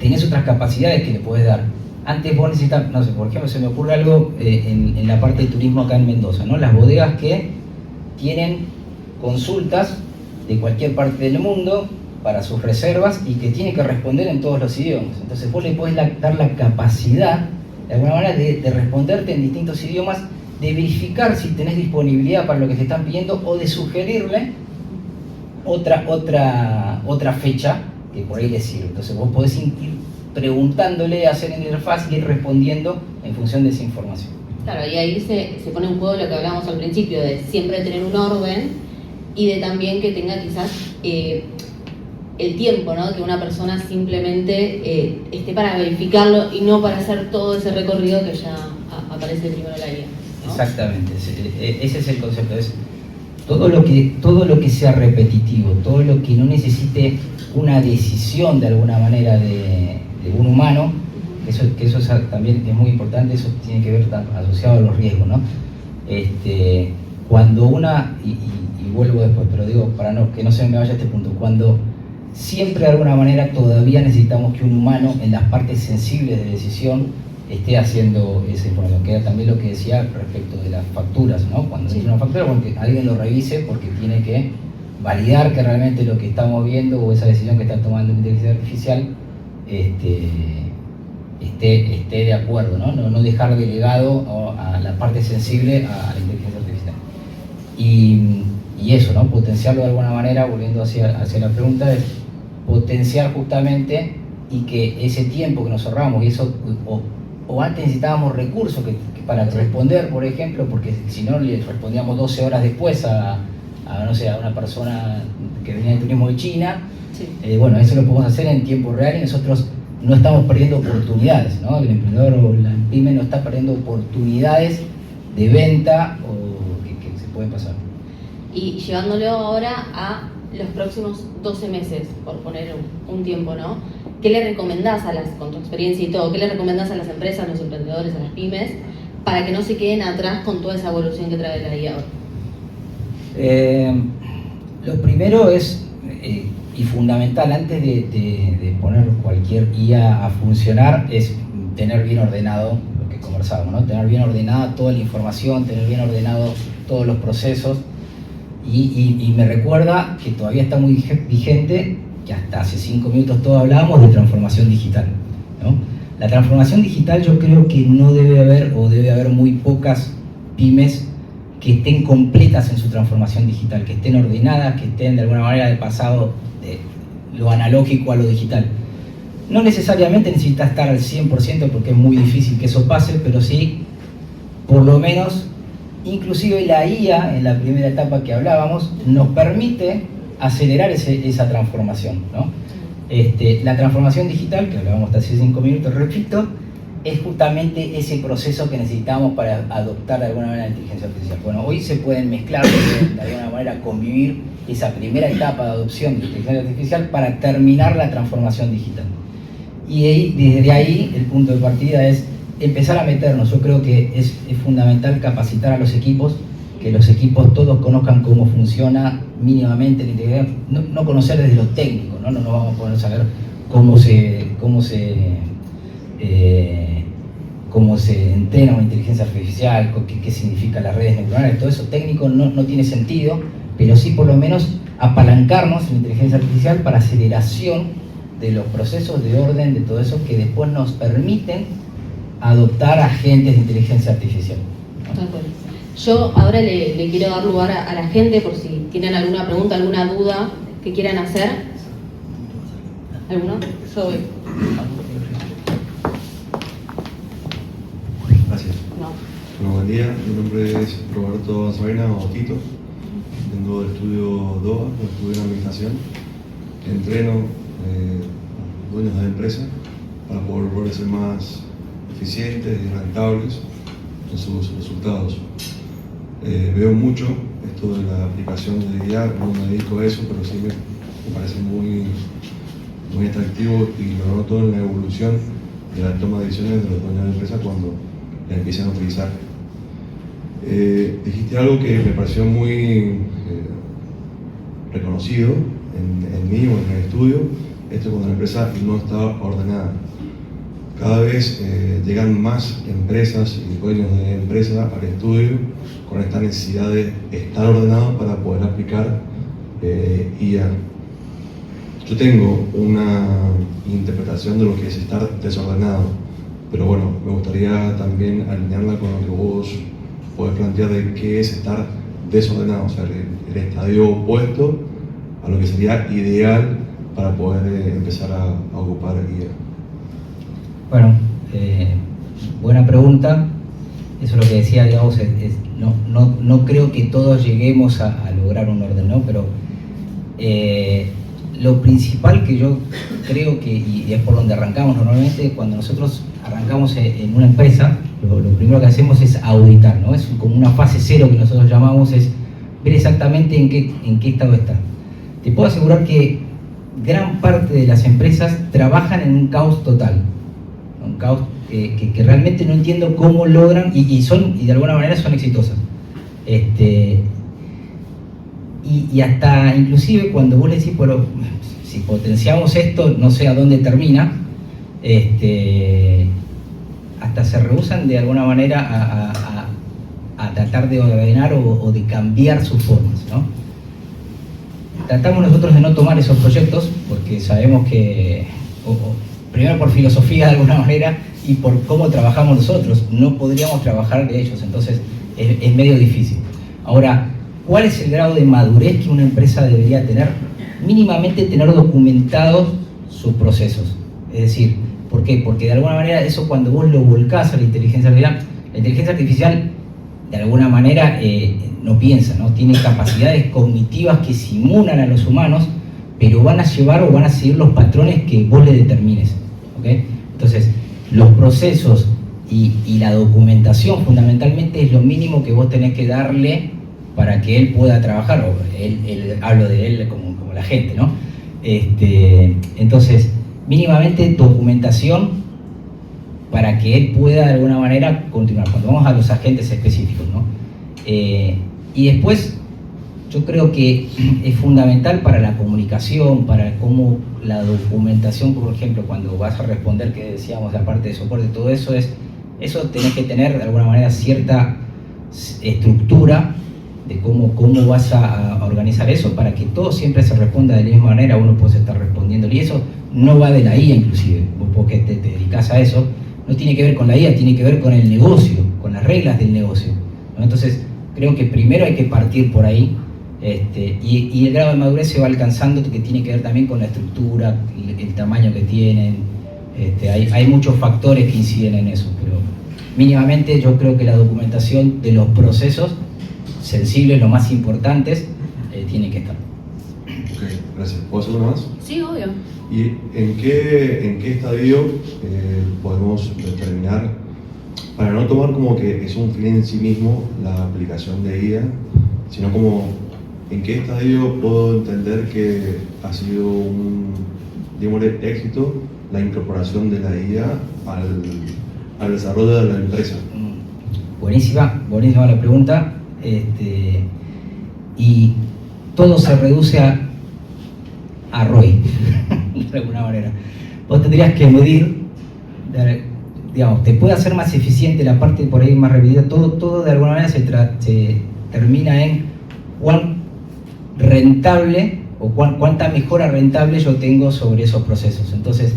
tenés otras capacidades que le podés dar. Antes vos necesitas, no sé, por ejemplo, se me ocurre algo en la parte de turismo acá en Mendoza, ¿no? Las bodegas que tienen consultas de cualquier parte del mundo para sus reservas y que tienen que responder en todos los idiomas. Entonces vos le podés dar la capacidad, de alguna manera, de responderte en distintos idiomas, de verificar si tenés disponibilidad para lo que te están pidiendo o de sugerirle otra fecha que por ahí les sirve. Entonces vos podés ir preguntándole, hacer en interfaz y ir respondiendo en función de esa información. Claro, y ahí se pone en juego lo que hablábamos al principio, de siempre tener un orden y de también que tenga quizás el tiempo, ¿no? Que una persona simplemente esté para verificarlo y no para hacer todo ese recorrido que ya aparece primero en la guía, ¿no? Exactamente, ese es el concepto. Es todo lo que sea repetitivo, todo lo que no necesite una decisión de alguna manera de un humano, que eso también es muy importante, eso tiene que ver asociado a los riesgos, ¿no? Cuando y vuelvo después, pero digo, para que no se me vaya este punto, cuando siempre de alguna manera todavía necesitamos que un humano en las partes sensibles de decisión esté haciendo esa información, que era también lo que decía respecto de las facturas, ¿no? Cuando sí. Una factura, bueno, que alguien lo revise porque tiene que validar que realmente lo que estamos viendo o esa decisión que está tomando la inteligencia artificial esté de acuerdo, ¿no? No dejar delegado a la parte sensible a la inteligencia artificial. Y eso, ¿no? Potenciarlo de alguna manera, volviendo hacia la pregunta, es potenciar justamente y que ese tiempo que nos ahorramos, y eso, o antes necesitábamos recursos para responder, por ejemplo, porque si no le respondíamos 12 horas después no sé, a una persona que venía de turismo de China. Sí. Bueno, eso lo podemos hacer en tiempo real y nosotros no estamos perdiendo oportunidades, ¿no? El emprendedor o la pyme no está perdiendo oportunidades de venta o que se pueden pasar. Y llevándolo ahora a los próximos 12 meses, por poner un tiempo, ¿no? ¿Qué le recomendás con tu experiencia y todo, qué le recomendás a las empresas, a los emprendedores, a las pymes, para que no se queden atrás con toda esa evolución que trae la IA ahora? Lo primero es, y fundamental, antes de poner cualquier IA a funcionar, es tener bien ordenado lo que conversábamos, ¿no? Tener bien ordenada toda la información, tener bien ordenado todos los procesos. Y me recuerda que todavía está muy vigente, que hasta hace 5 minutos todos hablábamos de transformación digital, ¿no? La transformación digital, yo creo que no debe haber, o debe haber muy pocas pymes que estén completas en su transformación digital, que estén ordenadas, que estén de alguna manera de pasado de lo analógico a lo digital. No necesariamente necesita estar al 100% porque es muy difícil que eso pase, pero sí, por lo menos, inclusive la IA, en la primera etapa que hablábamos, nos permite acelerar esa transformación, ¿no? La transformación digital, que hablábamos hasta hace 5 minutos, repito, es justamente ese proceso que necesitamos para adoptar de alguna manera la inteligencia artificial. Bueno, hoy se pueden mezclar, de alguna manera convivir esa primera etapa de adopción de la inteligencia artificial para terminar la transformación digital. Y desde ahí el punto de partida es empezar a meternos. Yo creo que es fundamental capacitar a los equipos, que los equipos todos conozcan cómo funciona mínimamente la inteligencia, no conocer desde lo técnico, no vamos a poder saber cómo se entrena una inteligencia artificial, qué significan las redes neuronales, todo eso técnico no tiene sentido, pero sí por lo menos apalancarnos en la inteligencia artificial para aceleración de los procesos de orden, de todo eso, que después nos permiten adoptar agentes de inteligencia artificial, ¿no? Yo ahora le quiero dar lugar a la gente por si tienen alguna pregunta, alguna duda que quieran hacer. ¿Alguno? Yo voy. Gracias. No. Bueno, buen día. Mi nombre es Roberto Anzarena o Tito. Vengo del estudio DOA, del estudio de administración. Entreno dueños de empresas para poder ser más eficientes y rentables en sus resultados. Veo mucho esto de la aplicación de IA, no me dedico a eso, pero sí me parece muy muy atractivo y lo noto en la evolución de la toma de decisiones de los dueños de la empresa cuando la empiezan a utilizar. Dijiste algo que me pareció muy reconocido en mí o en el estudio, esto cuando la empresa no está ordenada. Cada vez llegan más empresas y dueños de empresas al estudio con esta necesidad de estar ordenados para poder aplicar IA. Yo tengo una interpretación de lo que es estar desordenado, pero bueno, me gustaría también alinearla con lo que vos podés plantear de qué es estar desordenado, o sea, el estadio opuesto a lo que sería ideal para poder empezar a ocupar IA. Bueno, buena pregunta. Eso es lo que decía, digamos, no creo que todos lleguemos a lograr un orden, ¿no? Pero lo principal que yo creo que, y es por donde arrancamos normalmente, cuando nosotros arrancamos en una empresa, lo primero que hacemos es auditar, ¿no? Es como una fase cero que nosotros llamamos, es ver exactamente en qué estado está. Te puedo asegurar que gran parte de las empresas trabajan en un caos total, un caos que realmente no entiendo cómo logran, y de alguna manera son exitosas. Y hasta inclusive cuando vos le decís, bueno, si potenciamos esto, no sé a dónde termina, hasta se rehúsan de alguna manera a tratar de ordenar o de cambiar sus formas, ¿no? Tratamos nosotros de no tomar esos proyectos porque sabemos que, primero por filosofía de alguna manera y por cómo trabajamos nosotros, no podríamos trabajar de ellos, entonces es medio difícil. Ahora, ¿cuál es el grado de madurez que una empresa debería tener? Mínimamente tener documentados sus procesos. Es decir, ¿por qué? Porque de alguna manera eso cuando vos lo volcás a la inteligencia artificial de alguna manera no piensa, ¿no? Tiene capacidades cognitivas que simulan a los humanos, pero van a llevar o van a seguir los patrones que vos le determines, ¿okay? Entonces, los procesos y la documentación fundamentalmente es lo mínimo que vos tenés que darle para que él pueda trabajar, o hablo de él como la gente, ¿no? Entonces, mínimamente documentación para que él pueda de alguna manera continuar. Cuando vamos a los agentes específicos, ¿no? Y después, yo creo que es fundamental para la comunicación, para cómo la documentación, por ejemplo, cuando vas a responder, que decíamos la parte de soporte, todo eso tenés que tener de alguna manera cierta estructura de cómo vas a organizar eso para que todo siempre se responda de la misma manera, uno puede estar respondiendo. Y eso no va de la IA inclusive, vos porque te dedicás a eso, no tiene que ver con la IA, tiene que ver con el negocio, con las reglas del negocio, ¿no? Entonces, creo que primero hay que partir por ahí, y el grado de madurez se va alcanzando, que tiene que ver también con la estructura, el tamaño que tienen. Hay muchos factores que inciden en eso, pero mínimamente yo creo que la documentación de los procesos sensibles, los más importantes, tiene que estar. Ok, gracias. ¿Puedo hacer uno más? Sí, obvio. ¿Y en qué estadio podemos determinar, para no tomar como que es un fin en sí mismo la aplicación de IA, sino como en qué estadio puedo entender que ha sido un, digamos, éxito la incorporación de la IA al desarrollo de la empresa? Buenísima la pregunta. Y todo se reduce a ROI, de alguna manera. Vos tendrías que medir, digamos, te puede hacer más eficiente la parte por ahí más repetida, todo de alguna manera se termina en cuán rentable o cuánta mejora rentable yo tengo sobre esos procesos. Entonces,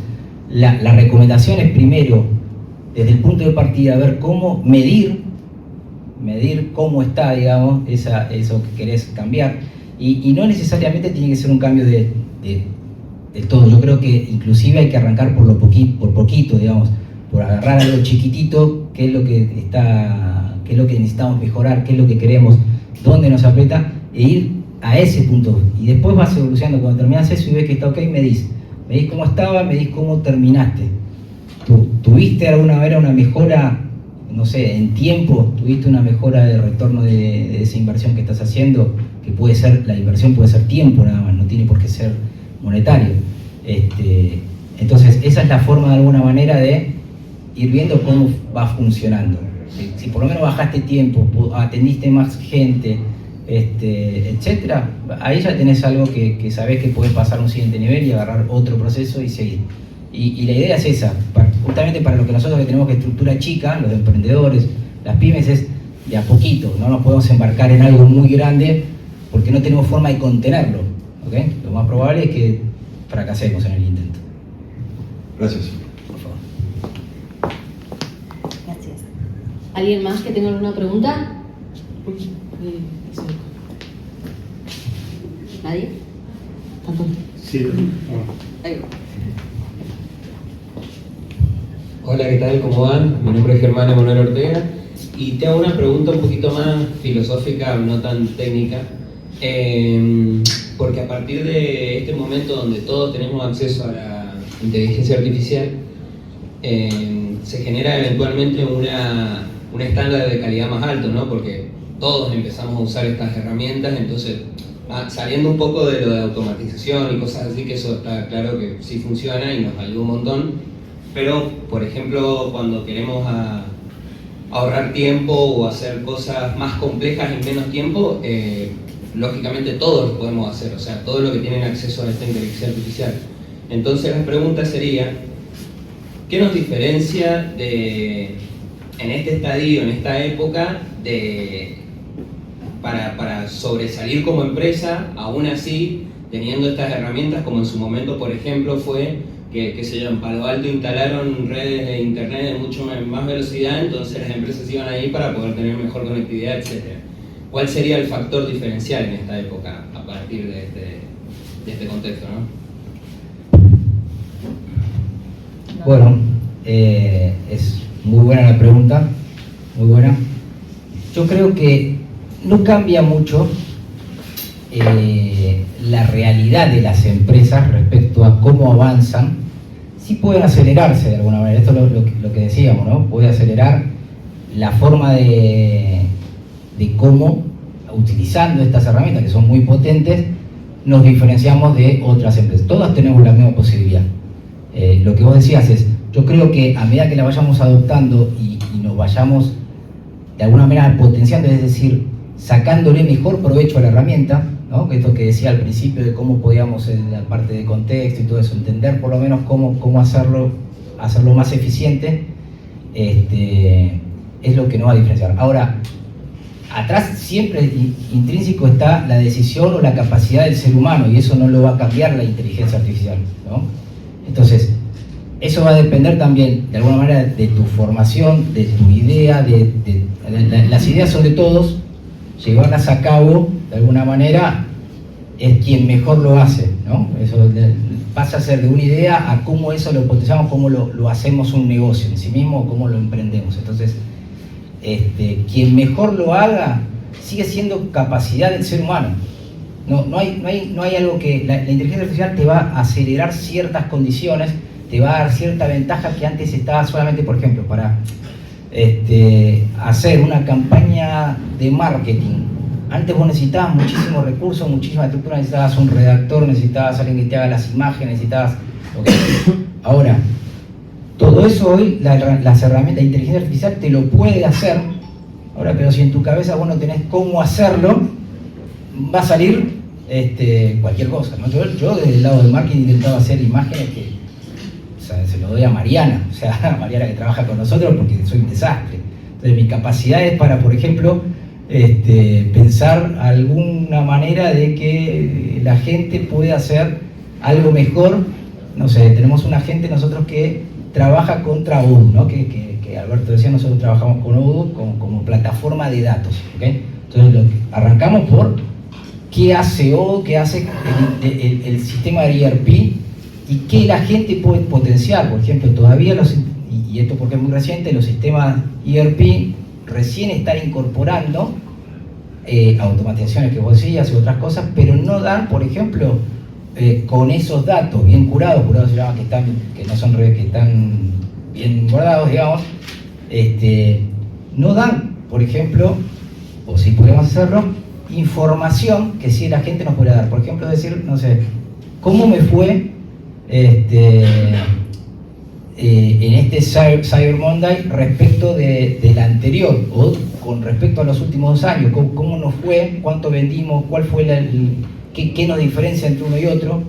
la recomendación es primero, desde el punto de partida, ver cómo medir cómo está, digamos, eso que querés cambiar. Y no necesariamente tiene que ser un cambio de todo. Yo creo que inclusive hay que arrancar por poquito, digamos, por agarrar algo chiquitito, qué es lo que necesitamos mejorar, qué es lo que queremos, dónde nos aprieta, e ir a ese punto. Y después vas evolucionando. Cuando terminas eso y ves que está ok, medís cómo estaba, medís cómo terminaste. ¿Tuviste alguna vez una mejora, no sé, en tiempo? ¿Tuviste una mejora de retorno de esa inversión que estás haciendo? Que puede ser, la inversión puede ser tiempo nada más, no tiene por qué ser monetario. Entonces, esa es la forma de alguna manera de ir viendo cómo va funcionando. Si por lo menos bajaste tiempo, atendiste más gente, etcétera, ahí ya tenés algo que sabés que podés pasar a un siguiente nivel y agarrar otro proceso y seguir. Y la idea es esa, justamente para lo que nosotros que tenemos que estructura chica, los emprendedores, las pymes, es de a poquito, no nos podemos embarcar en algo muy grande porque no tenemos forma de contenerlo, ¿okay? Lo más probable es que fracasemos en el intento. Gracias. Por favor. Gracias. ¿Alguien más que tenga alguna pregunta? ¿Nadie? ¿Tampoco? Sí. Ahí va. Hola, ¿qué tal? ¿Cómo van? Mi nombre es Germán Emanuel Ortega y te hago una pregunta un poquito más filosófica, no tan técnica, porque a partir de este momento donde todos tenemos acceso a la inteligencia artificial, se genera eventualmente un estándar de calidad más alto, ¿no? Porque todos empezamos a usar estas herramientas, entonces saliendo un poco de lo de automatización y cosas así, que eso está claro que sí funciona y nos ayuda un montón. Pero, por ejemplo, cuando queremos ahorrar tiempo o hacer cosas más complejas en menos tiempo, lógicamente todos lo podemos hacer, o sea, todos los que tienen acceso a esta inteligencia artificial. Entonces la pregunta sería, ¿qué nos diferencia en este estadio, en esta época, para sobresalir como empresa, aún así, teniendo estas herramientas, como en su momento, por ejemplo, fue que qué sé yo, en Palo Alto instalaron redes de internet de mucho más velocidad, entonces las empresas iban ahí para poder tener mejor conectividad, etc. ¿Cuál sería el factor diferencial en esta época a partir de este contexto, no? Bueno, es muy buena la pregunta, muy buena. Yo creo que no cambia mucho la realidad de las empresas respecto a cómo avanzan. Sí pueden acelerarse de alguna manera, esto es lo que decíamos, ¿no? Puede acelerar la forma de cómo, utilizando estas herramientas que son muy potentes, nos diferenciamos de otras empresas. Todas tenemos la misma posibilidad. Lo que vos decías es, yo creo que a medida que la vayamos adoptando y nos vayamos de alguna manera potenciando, es decir, sacándole mejor provecho a la herramienta, ¿no? Esto que decía al principio de cómo podíamos en la parte de contexto y todo eso, entender por lo menos cómo hacerlo más eficiente, es lo que nos va a diferenciar. Ahora, atrás siempre intrínseco está la decisión o la capacidad del ser humano y eso no lo va a cambiar la inteligencia artificial, ¿no? Entonces, eso va a depender también de alguna manera de tu formación, de tu idea, las ideas sobre todos, llevarlas a cabo de alguna manera es quien mejor lo hace, ¿no? Eso pasa a ser de una idea a cómo eso lo potenciamos, cómo lo hacemos un negocio en sí mismo, cómo lo emprendemos. Entonces, quien mejor lo haga sigue siendo capacidad del ser humano. No hay algo que la inteligencia artificial te va a acelerar ciertas condiciones, te va a dar cierta ventaja que antes estaba solamente, por ejemplo, para hacer una campaña de marketing. Antes vos necesitabas muchísimos recursos, muchísima estructura, necesitabas un redactor, necesitabas alguien que te haga las imágenes, necesitabas... Okay. Ahora, todo eso hoy, las herramientas de inteligencia artificial te lo puede hacer. Ahora, pero si en tu cabeza vos no tenés cómo hacerlo, va a salir cualquier cosa, ¿no? Yo desde el lado del marketing intentaba hacer imágenes que, o sea, se lo doy a Mariana, o sea, a Mariana que trabaja con nosotros porque soy un desastre. Entonces mi capacidad es para, por ejemplo, pensar alguna manera de que la gente pueda hacer algo mejor. No sé, tenemos una gente nosotros que trabaja contra Odoo, ¿no? Que Alberto decía, nosotros trabajamos con Odoo como plataforma de datos, ¿okay? Entonces arrancamos por qué hace Odoo, qué hace el sistema de ERP y qué la gente puede potenciar. Por ejemplo, todavía y esto porque es muy reciente, los sistemas ERP recién están incorporando automatizaciones que vos decías y otras cosas, pero no dan, por ejemplo, con esos datos bien curados se llama, que están bien guardados, digamos, no dan, por ejemplo, o si podemos hacerlo, información que sí la gente nos puede dar. Por ejemplo, decir, no sé, ¿cómo me fue en este Cyber Monday respecto del anterior o con respecto a los últimos 2 años, cómo nos fue, cuánto vendimos, cuál fue qué nos diferencia entre uno y otro.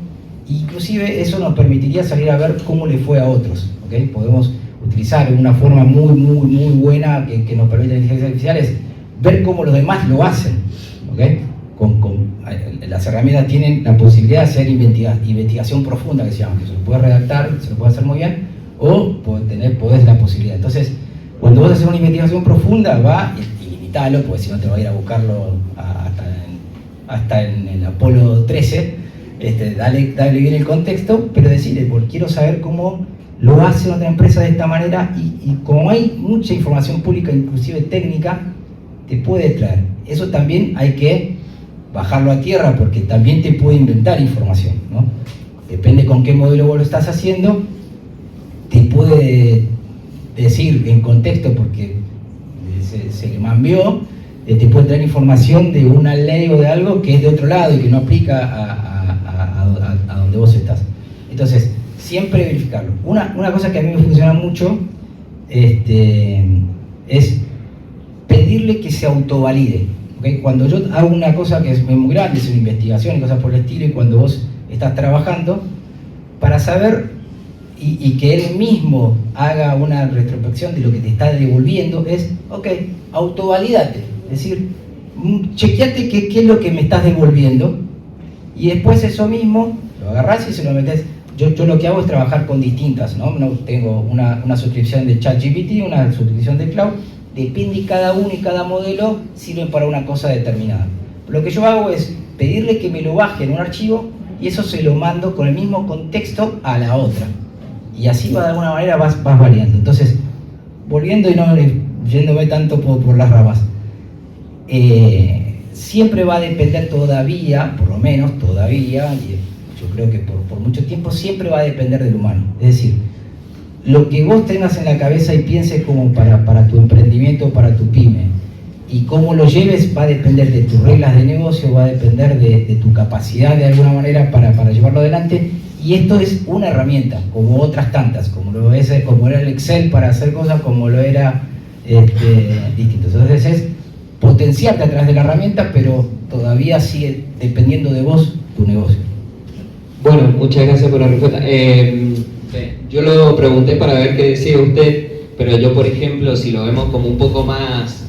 Inclusive eso nos permitiría salir a ver cómo le fue a otros, ¿okay? Podemos utilizar una forma muy buena que nos permite la inteligencia artificial es ver cómo los demás lo hacen, ¿okay? Las herramientas tienen la posibilidad de hacer investigación profunda, que se llama, que se lo puede redactar, se lo puede hacer muy bien, o podés la posibilidad. Entonces, cuando vos haces una investigación profunda, va y limitalo, porque si no te va a ir a buscarlo hasta en el Apolo 13, dale bien el contexto, pero decirle, porque quiero saber cómo lo hace otra empresa de esta manera, y como hay mucha información pública, inclusive técnica, te puede traer. Eso también hay que bajarlo a tierra, porque también te puede inventar información, ¿no? Depende con qué modelo vos lo estás haciendo, te puede decir en contexto, porque se le mambió, te puede traer información de una ley o de algo que es de otro lado y que no aplica a donde vos estás. Entonces, siempre verificarlo. Una cosa que a mí me funciona mucho es pedirle que se autovalide. ¿Okay? Cuando yo hago una cosa que es muy grande, es una investigación y cosas por el estilo, y cuando vos estás trabajando, para saber y que él mismo haga una retrospección de lo que te está devolviendo, es, ok, autovalídate. Es decir, chequeate qué es lo que me estás devolviendo, y después eso mismo lo agarrás y se lo metés. Yo lo que hago es trabajar con distintas, ¿no? Tengo una suscripción de ChatGPT, una suscripción de Cloud, depende, y cada uno y cada modelo sirve para una cosa determinada. Lo que yo hago es pedirle que me lo baje en un archivo, y eso se lo mando con el mismo contexto a la otra. Y así de alguna manera vas variando. Entonces, volviendo y no yéndome tanto por las ramas, siempre va a depender todavía, por lo menos todavía, y yo creo que por mucho tiempo siempre va a depender del humano. Es decir, lo que vos tengas en la cabeza y pienses como para tu emprendimiento, para tu pyme, y cómo lo lleves, va a depender de tus reglas de negocio, va a depender de tu capacidad de alguna manera para llevarlo adelante. Y esto es una herramienta, como otras tantas, como era el Excel para hacer cosas, como lo era distinto. Entonces es potenciarte a través de la herramienta, pero todavía sigue dependiendo de vos tu negocio. Bueno, muchas gracias por la respuesta. Yo lo pregunté para ver qué decía usted, pero yo, por ejemplo, si lo vemos como un poco más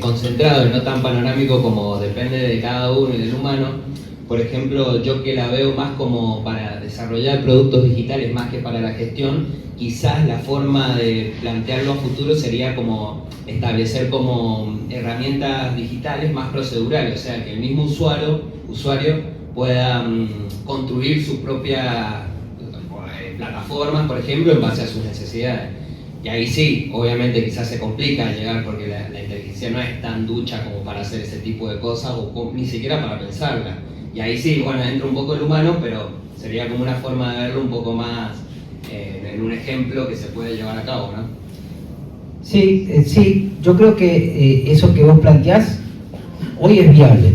concentrado y no tan panorámico como depende de cada uno y del humano, por ejemplo, yo que la veo más como para desarrollar productos digitales más que para la gestión, quizás la forma de plantearlo a futuro sería como establecer como herramientas digitales más procedurales, o sea, que el mismo usuario pueda construir sus propias plataformas, por ejemplo, en base a sus necesidades. Y ahí sí, obviamente quizás se complica llegar, porque la inteligencia no es tan ducha como para hacer ese tipo de cosas, o ni siquiera para pensarla. Y ahí sí, bueno, entra un poco el humano, pero sería como una forma de verlo un poco más en un ejemplo que se puede llevar a cabo, ¿no? Sí, yo creo que eso que vos planteás hoy es viable.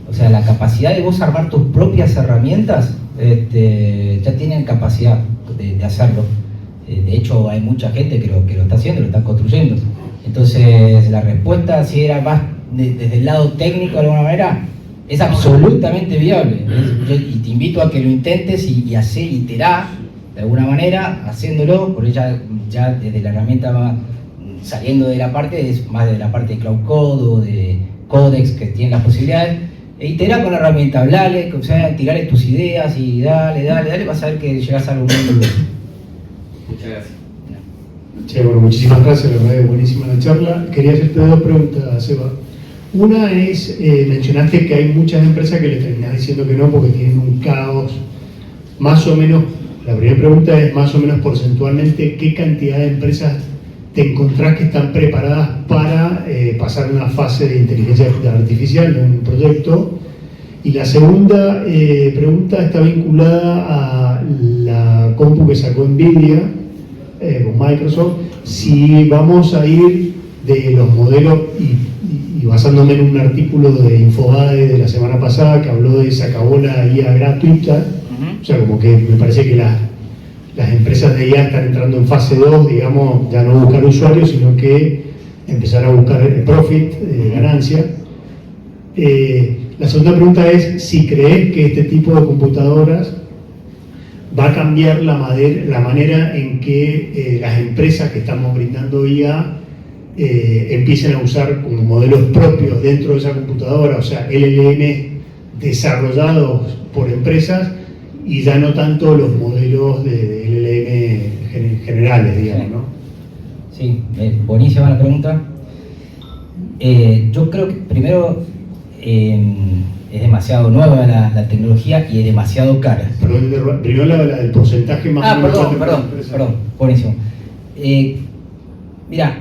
O sea, la capacidad de vos armar tus propias herramientas, ya tienen capacidad de hacerlo. De hecho, hay mucha gente que lo está haciendo, lo está construyendo. Entonces, la respuesta, si era más desde el lado técnico de alguna manera, es absolutamente viable. Y te invito a que lo intentes y iterá de alguna manera, haciéndolo, porque ya desde la herramienta va saliendo de la parte, es más de la parte de Cloud Code o de Codex, que tienen las posibilidades. Iterá con la herramienta, hablale, o sea, tirale tus ideas y dale, vas a ver que llegas a algo muy bueno. Muchas gracias. Che, bueno, muchísimas gracias, la verdad es buenísima la charla. Quería hacerte dos preguntas, Seba. Una es, mencionaste que hay muchas empresas que le terminás diciendo que no porque tienen un caos. Más o menos, la primera pregunta es más o menos porcentualmente, ¿qué cantidad de empresas te encontrás que están preparadas para pasar una fase de inteligencia artificial en un proyecto? Y la segunda pregunta está vinculada a la compu que sacó Nvidia con Microsoft, si vamos a ir de los modelos, y basándome en un artículo de Infobae de la semana pasada que habló de se acabó la IA gratuita, o sea, como que me parece que las empresas de IA están entrando en fase 2, digamos, ya no buscar usuarios, sino que empezar a buscar profit, ganancia. La segunda pregunta es si crees que este tipo de computadoras va a cambiar la manera en que las empresas que estamos brindando IA empiecen a usar como modelos propios dentro de esa computadora, o sea, LLM desarrollados por empresas y ya no tanto los modelos de LLM generales, digamos, ¿no? Sí, buenísima la pregunta. Yo creo que primero es demasiado nueva la tecnología y es demasiado cara. Perdón, primero la del porcentaje más o menos. Perdón, buenísimo. Mira,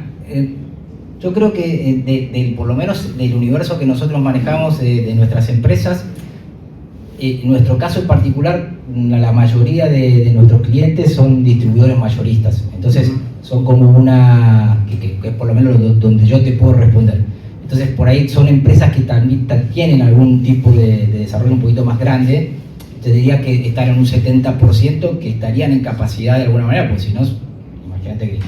yo creo que por lo menos del universo que nosotros manejamos de nuestras empresas, en nuestro caso en particular, la mayoría de nuestros clientes son distribuidores mayoristas. Entonces, son como una, que es por lo menos donde yo te puedo responder. Entonces, por ahí son empresas que también tienen algún tipo de desarrollo un poquito más grande. Te diría que están en un 70% que estarían en capacidad de alguna manera, porque si no, imagínate que...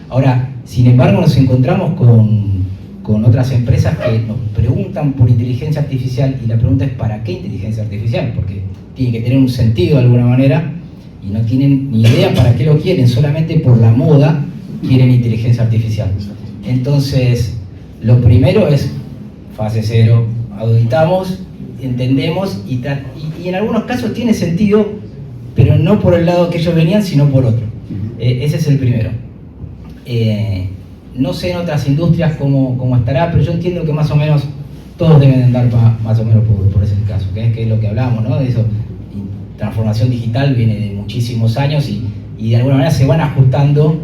Ahora, sin embargo, nos encontramos con otras empresas que nos preguntan por inteligencia artificial y la pregunta es ¿para qué inteligencia artificial? Porque tiene que tener un sentido de alguna manera y no tienen ni idea para qué lo quieren, solamente por la moda quieren inteligencia artificial. Entonces, lo primero es fase 0, auditamos, entendemos y en algunos casos tiene sentido, pero no por el lado que ellos venían, sino por otro. Ese es el primero. No sé en otras industrias cómo estará, pero yo entiendo que más o menos todos deben andar más o menos por ese caso, que es lo que hablábamos, ¿no? De eso, transformación digital viene de muchísimos años y de alguna manera se van ajustando,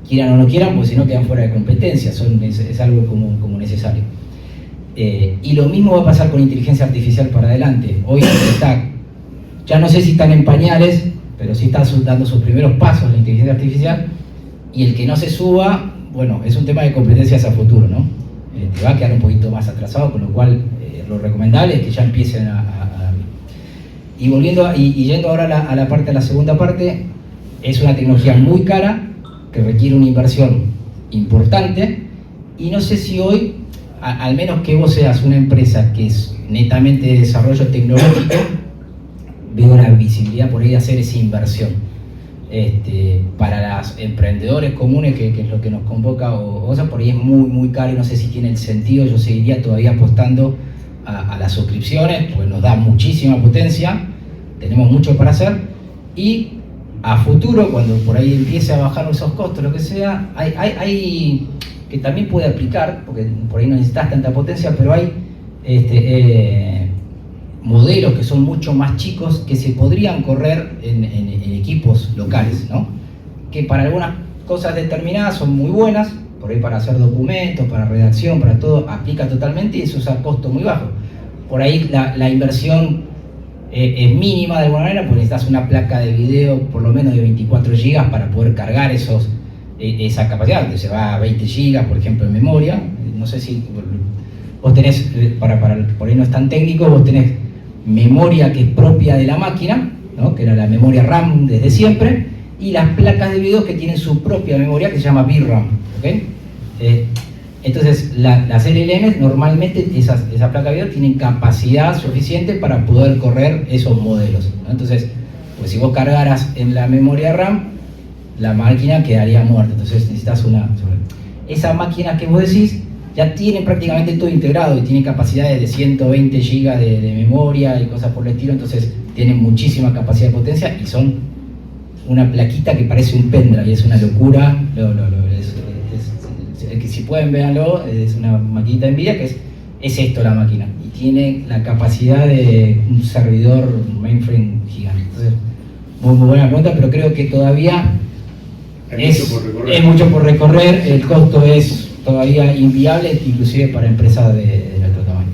quieran o no quieran, porque si no quedan fuera de competencia, es algo como necesario. Y lo mismo va a pasar con inteligencia artificial para adelante. Hoy ya no sé si están en pañales, pero sí están dando sus primeros pasos la inteligencia artificial, y el que no se suba, bueno, es un tema de competencias a futuro, ¿no? Te va a quedar un poquito más atrasado, con lo cual lo recomendable es que ya empiecen y volviendo yendo ahora a la segunda parte, es una tecnología muy cara que requiere una inversión importante y no sé si hoy, al menos que vos seas una empresa que es netamente de desarrollo tecnológico, veo una visibilidad por ahí de hacer esa inversión. Para los emprendedores comunes, que es lo que nos convoca, o sea, por ahí es muy caro y no sé si tiene el sentido. Yo seguiría todavía apostando a las suscripciones, pues nos da muchísima potencia, tenemos mucho para hacer, y a futuro, cuando por ahí empiece a bajar esos costos, lo que sea, hay que también puede aplicar, porque por ahí no necesitas tanta potencia, pero hay modelos que son mucho más chicos que se podrían correr en equipos locales, ¿no? Que para algunas cosas determinadas son muy buenas, por ahí para hacer documentos, para redacción, para todo, aplica totalmente y eso es a costo muy bajo. Por ahí la inversión es mínima de alguna manera, porque necesitas una placa de video por lo menos de 24 GB para poder cargar esa capacidad, donde se va a 20 GB, por ejemplo, en memoria. No sé si vos tenés, por ahí no es tan técnico, vos tenés memoria que es propia de la máquina, ¿no? Que era la memoria RAM desde siempre, y las placas de video que tienen su propia memoria que se llama VRAM, ¿okay? Entonces las LLMs normalmente esa placa de video tienen capacidad suficiente para poder correr esos modelos, ¿no? Entonces, pues si vos cargaras en la memoria RAM, la máquina quedaría muerta. Entonces necesitas esa máquina que vos decís ya tiene prácticamente todo integrado y tiene capacidades de 120 GB de memoria y cosas por el estilo, entonces tienen muchísima capacidad de potencia y son una plaquita que parece un pendrive y es una locura. Que si pueden véanlo, es una maquinita de Nvidia que es esto la máquina y tiene la capacidad de un servidor mainframe gigante. Entonces, muy buena pregunta, pero creo que todavía es mucho por recorrer, el costo es todavía inviable, inclusive para empresas de nuestro tamaño.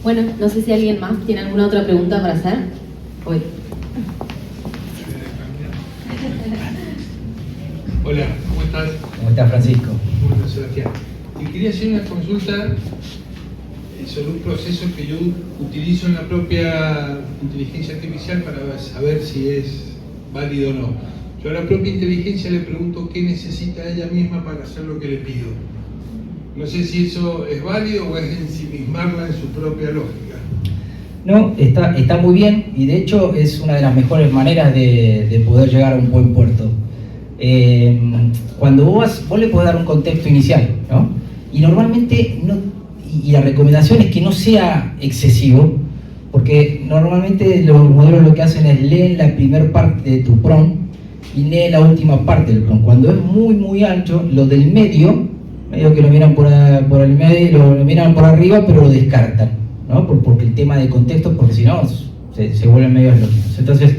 Bueno, no sé si alguien más tiene alguna otra pregunta para hacer. Hoy. Hola, ¿cómo estás? ¿Cómo está, Francisco? ¿Cómo estás, Sebastián? Y quería hacer una consulta sobre un proceso que yo utilizo en la propia inteligencia artificial para saber si es válido o no. Yo a la propia inteligencia le pregunto qué necesita ella misma para hacer lo que le pido. No sé si eso es válido o es ensimismarla en su propia lógica. No, está muy bien, y de hecho es una de las mejores maneras de poder llegar a un buen puerto. Cuando vos le podés dar un contexto inicial, ¿no? Y normalmente y la recomendación es que no sea excesivo, porque normalmente los modelos lo que hacen es leer la primera parte de tu prompt y leen la última parte del prompt. Cuando es muy ancho, lo del medio que lo miran por el medio, lo miran por arriba, pero lo descartan, ¿no? Porque el tema de contexto, porque si no se vuelven medio lógicos. Entonces,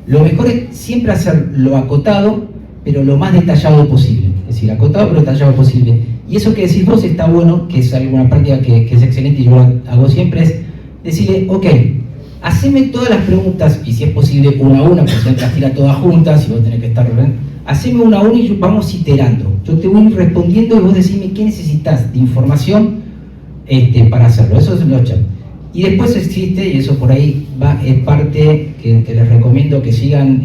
lo mejor es siempre hacer lo acotado, pero lo más detallado posible. Es decir, acotado pero detallado posible. Y eso que decís vos está bueno, que es alguna práctica que es excelente y yo hago siempre, es decirle, ok, haceme todas las preguntas, y si es posible una a una, porque si no te las tira todas juntas, y vos tenés que estar... Haceme una a una y vamos iterando. Yo te voy respondiendo y vos decime qué necesitas de información para hacerlo. Eso es lo chat. Y después existe, y eso por ahí es parte que les recomiendo que sigan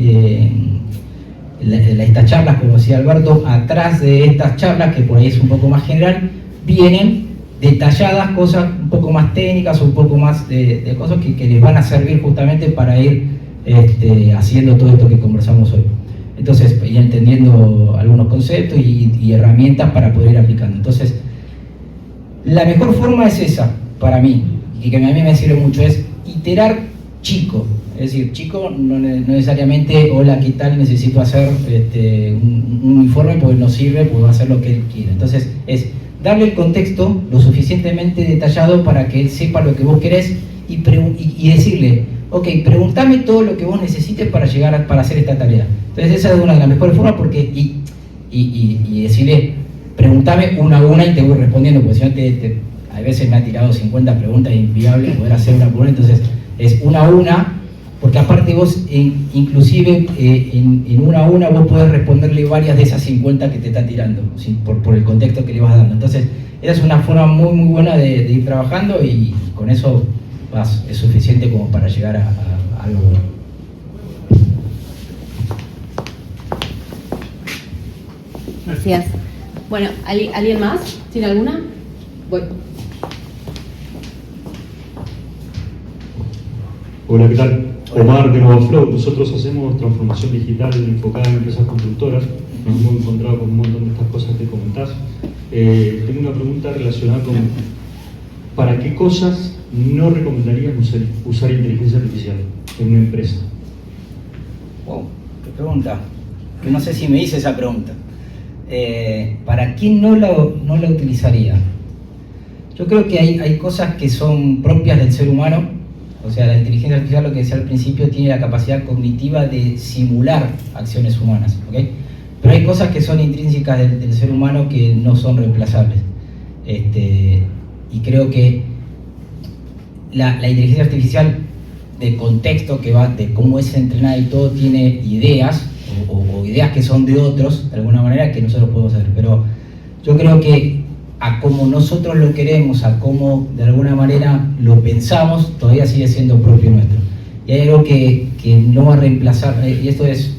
estas charlas, como decía Alberto, atrás de estas charlas, que por ahí es un poco más general, vienen detalladas cosas un poco más técnicas o un poco más de cosas que les van a servir justamente para ir haciendo todo esto que conversamos hoy. Entonces, ir entendiendo algunos conceptos y herramientas para poder ir aplicando. Entonces, la mejor forma es esa, para mí, y que a mí me sirve mucho, es iterar chico. Es decir, chico, no necesariamente, hola, ¿qué tal? Necesito hacer un informe porque no sirve, porque va a hacer lo que él quiere. Entonces, es darle el contexto lo suficientemente detallado para que él sepa lo que vos querés y decirle, ok, preguntame todo lo que vos necesites para hacer esta tarea. Entonces, esa es una de las mejores formas porque, y decirle, preguntame una a una y te voy respondiendo, porque si no a veces me ha tirado 50 preguntas, es inviable poder hacer una por una, entonces es una a una, porque aparte vos, inclusive en una a una, vos podés responderle varias de esas 50 que te está tirando, ¿sí? por el contexto que le vas dando. Entonces, esa es una forma muy buena de ir trabajando y con eso es suficiente como para llegar a algo bueno. Gracias. Bueno, ¿alguien más? ¿Tiene alguna? Voy. Hola, ¿qué tal? Omar de NovaFlow. Nosotros hacemos transformación digital enfocada en empresas constructoras. Nos hemos encontrado con un montón de estas cosas que comentás. Tengo una pregunta relacionada con ¿para qué cosas no recomendarías usar inteligencia artificial en una empresa? Wow, qué pregunta. Que no sé si me hice esa pregunta. ¿Para quién no la utilizaría? Yo creo que hay cosas que son propias del ser humano. O sea, la inteligencia artificial, lo que decía al principio, tiene la capacidad cognitiva de simular acciones humanas, ¿okay? Pero hay cosas que son intrínsecas del ser humano que no son reemplazables. Y creo que la inteligencia artificial, de contexto que va, de cómo es entrenada y todo, tiene ideas, o ideas que son de otros, de alguna manera, que nosotros podemos hacer. Pero yo creo que a como nosotros lo queremos, a cómo de alguna manera lo pensamos, todavía sigue siendo propio nuestro. Y hay algo que no va a reemplazar, y esto es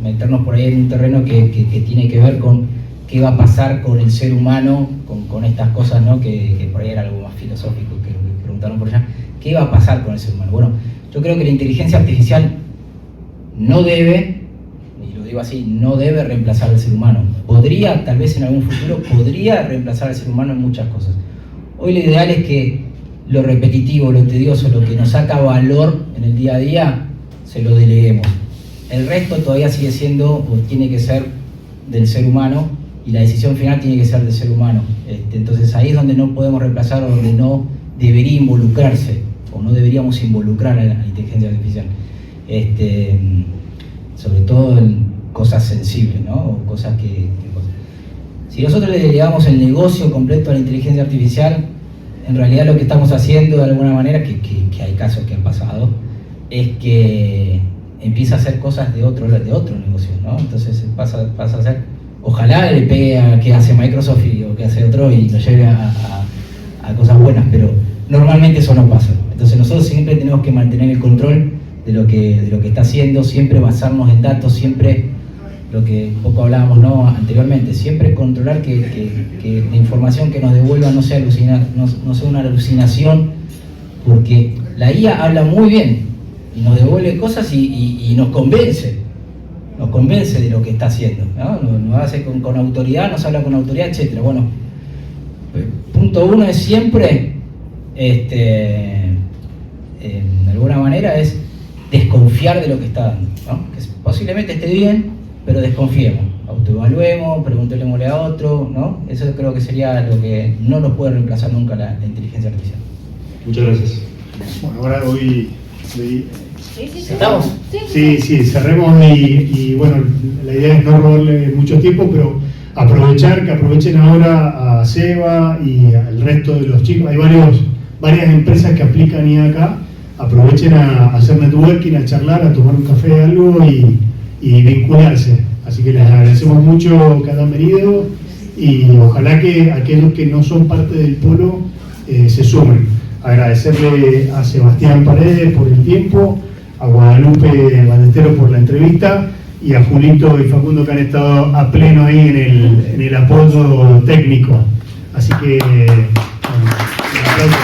meternos por ahí en un terreno que tiene que ver con qué va a pasar con el ser humano, con estas cosas, ¿no? que por ahí era algo más filosófico que lo que preguntaron por allá. ¿Qué va a pasar con el ser humano? Bueno, yo creo que la inteligencia artificial no debe, y lo digo así, no debe reemplazar al ser humano. Podría, tal vez en algún futuro, podría reemplazar al ser humano en muchas cosas. Hoy lo ideal es que lo repetitivo, lo tedioso, lo que nos saca valor en el día a día, se lo deleguemos. El resto todavía sigue siendo, o tiene que ser, del ser humano, y la decisión final tiene que ser del ser humano. Entonces ahí es donde no podemos reemplazar, o donde no debería involucrarse, o no deberíamos involucrar a la inteligencia artificial. Sobre todo en cosas sensibles, ¿no? O cosas Si nosotros le delegamos el negocio completo a la inteligencia artificial, en realidad lo que estamos haciendo de alguna manera, que hay casos que han pasado, es que empieza a hacer cosas de otro negocio, ¿no? Entonces pasa a hacer, ojalá le pegue a que hace Microsoft o que hace otro y lo lleve a cosas buenas, pero normalmente eso no pasa. Entonces nosotros siempre tenemos que mantener el control de lo que está haciendo, siempre basarnos en datos, siempre lo que un poco hablábamos, ¿no?, anteriormente, siempre controlar que la información que nos devuelva no sea una alucinación, porque la IA habla muy bien y nos devuelve cosas y nos convence de lo que está haciendo, ¿no? Nos hace con autoridad, nos habla con autoridad, etc. Bueno, punto uno es siempre, de alguna manera, es desconfiar de lo que está dando, ¿no? Que posiblemente esté bien, pero desconfiemos, autoevaluemos, preguntémosle a otro, ¿no? Eso creo que sería lo que no nos puede reemplazar nunca la inteligencia artificial. Muchas gracias. Bueno, ahora voy ¿Estamos? Sí, cerremos y bueno, la idea es no robarle mucho tiempo, pero que aprovechen ahora a Seba y al resto de los chicos. Hay varias empresas que aplican IA acá. Aprovechen a hacer networking, a charlar, a tomar un café, algo y vincularse. Así que les agradecemos mucho que hayan venido y ojalá que aquellos que no son parte del polo se sumen. Agradecerle a Sebastián Paredes por el tiempo, a Guadalupe Ballesteros por la entrevista y a Julito y Facundo que han estado a pleno ahí en el apoyo técnico. Así que, bueno, un aplauso.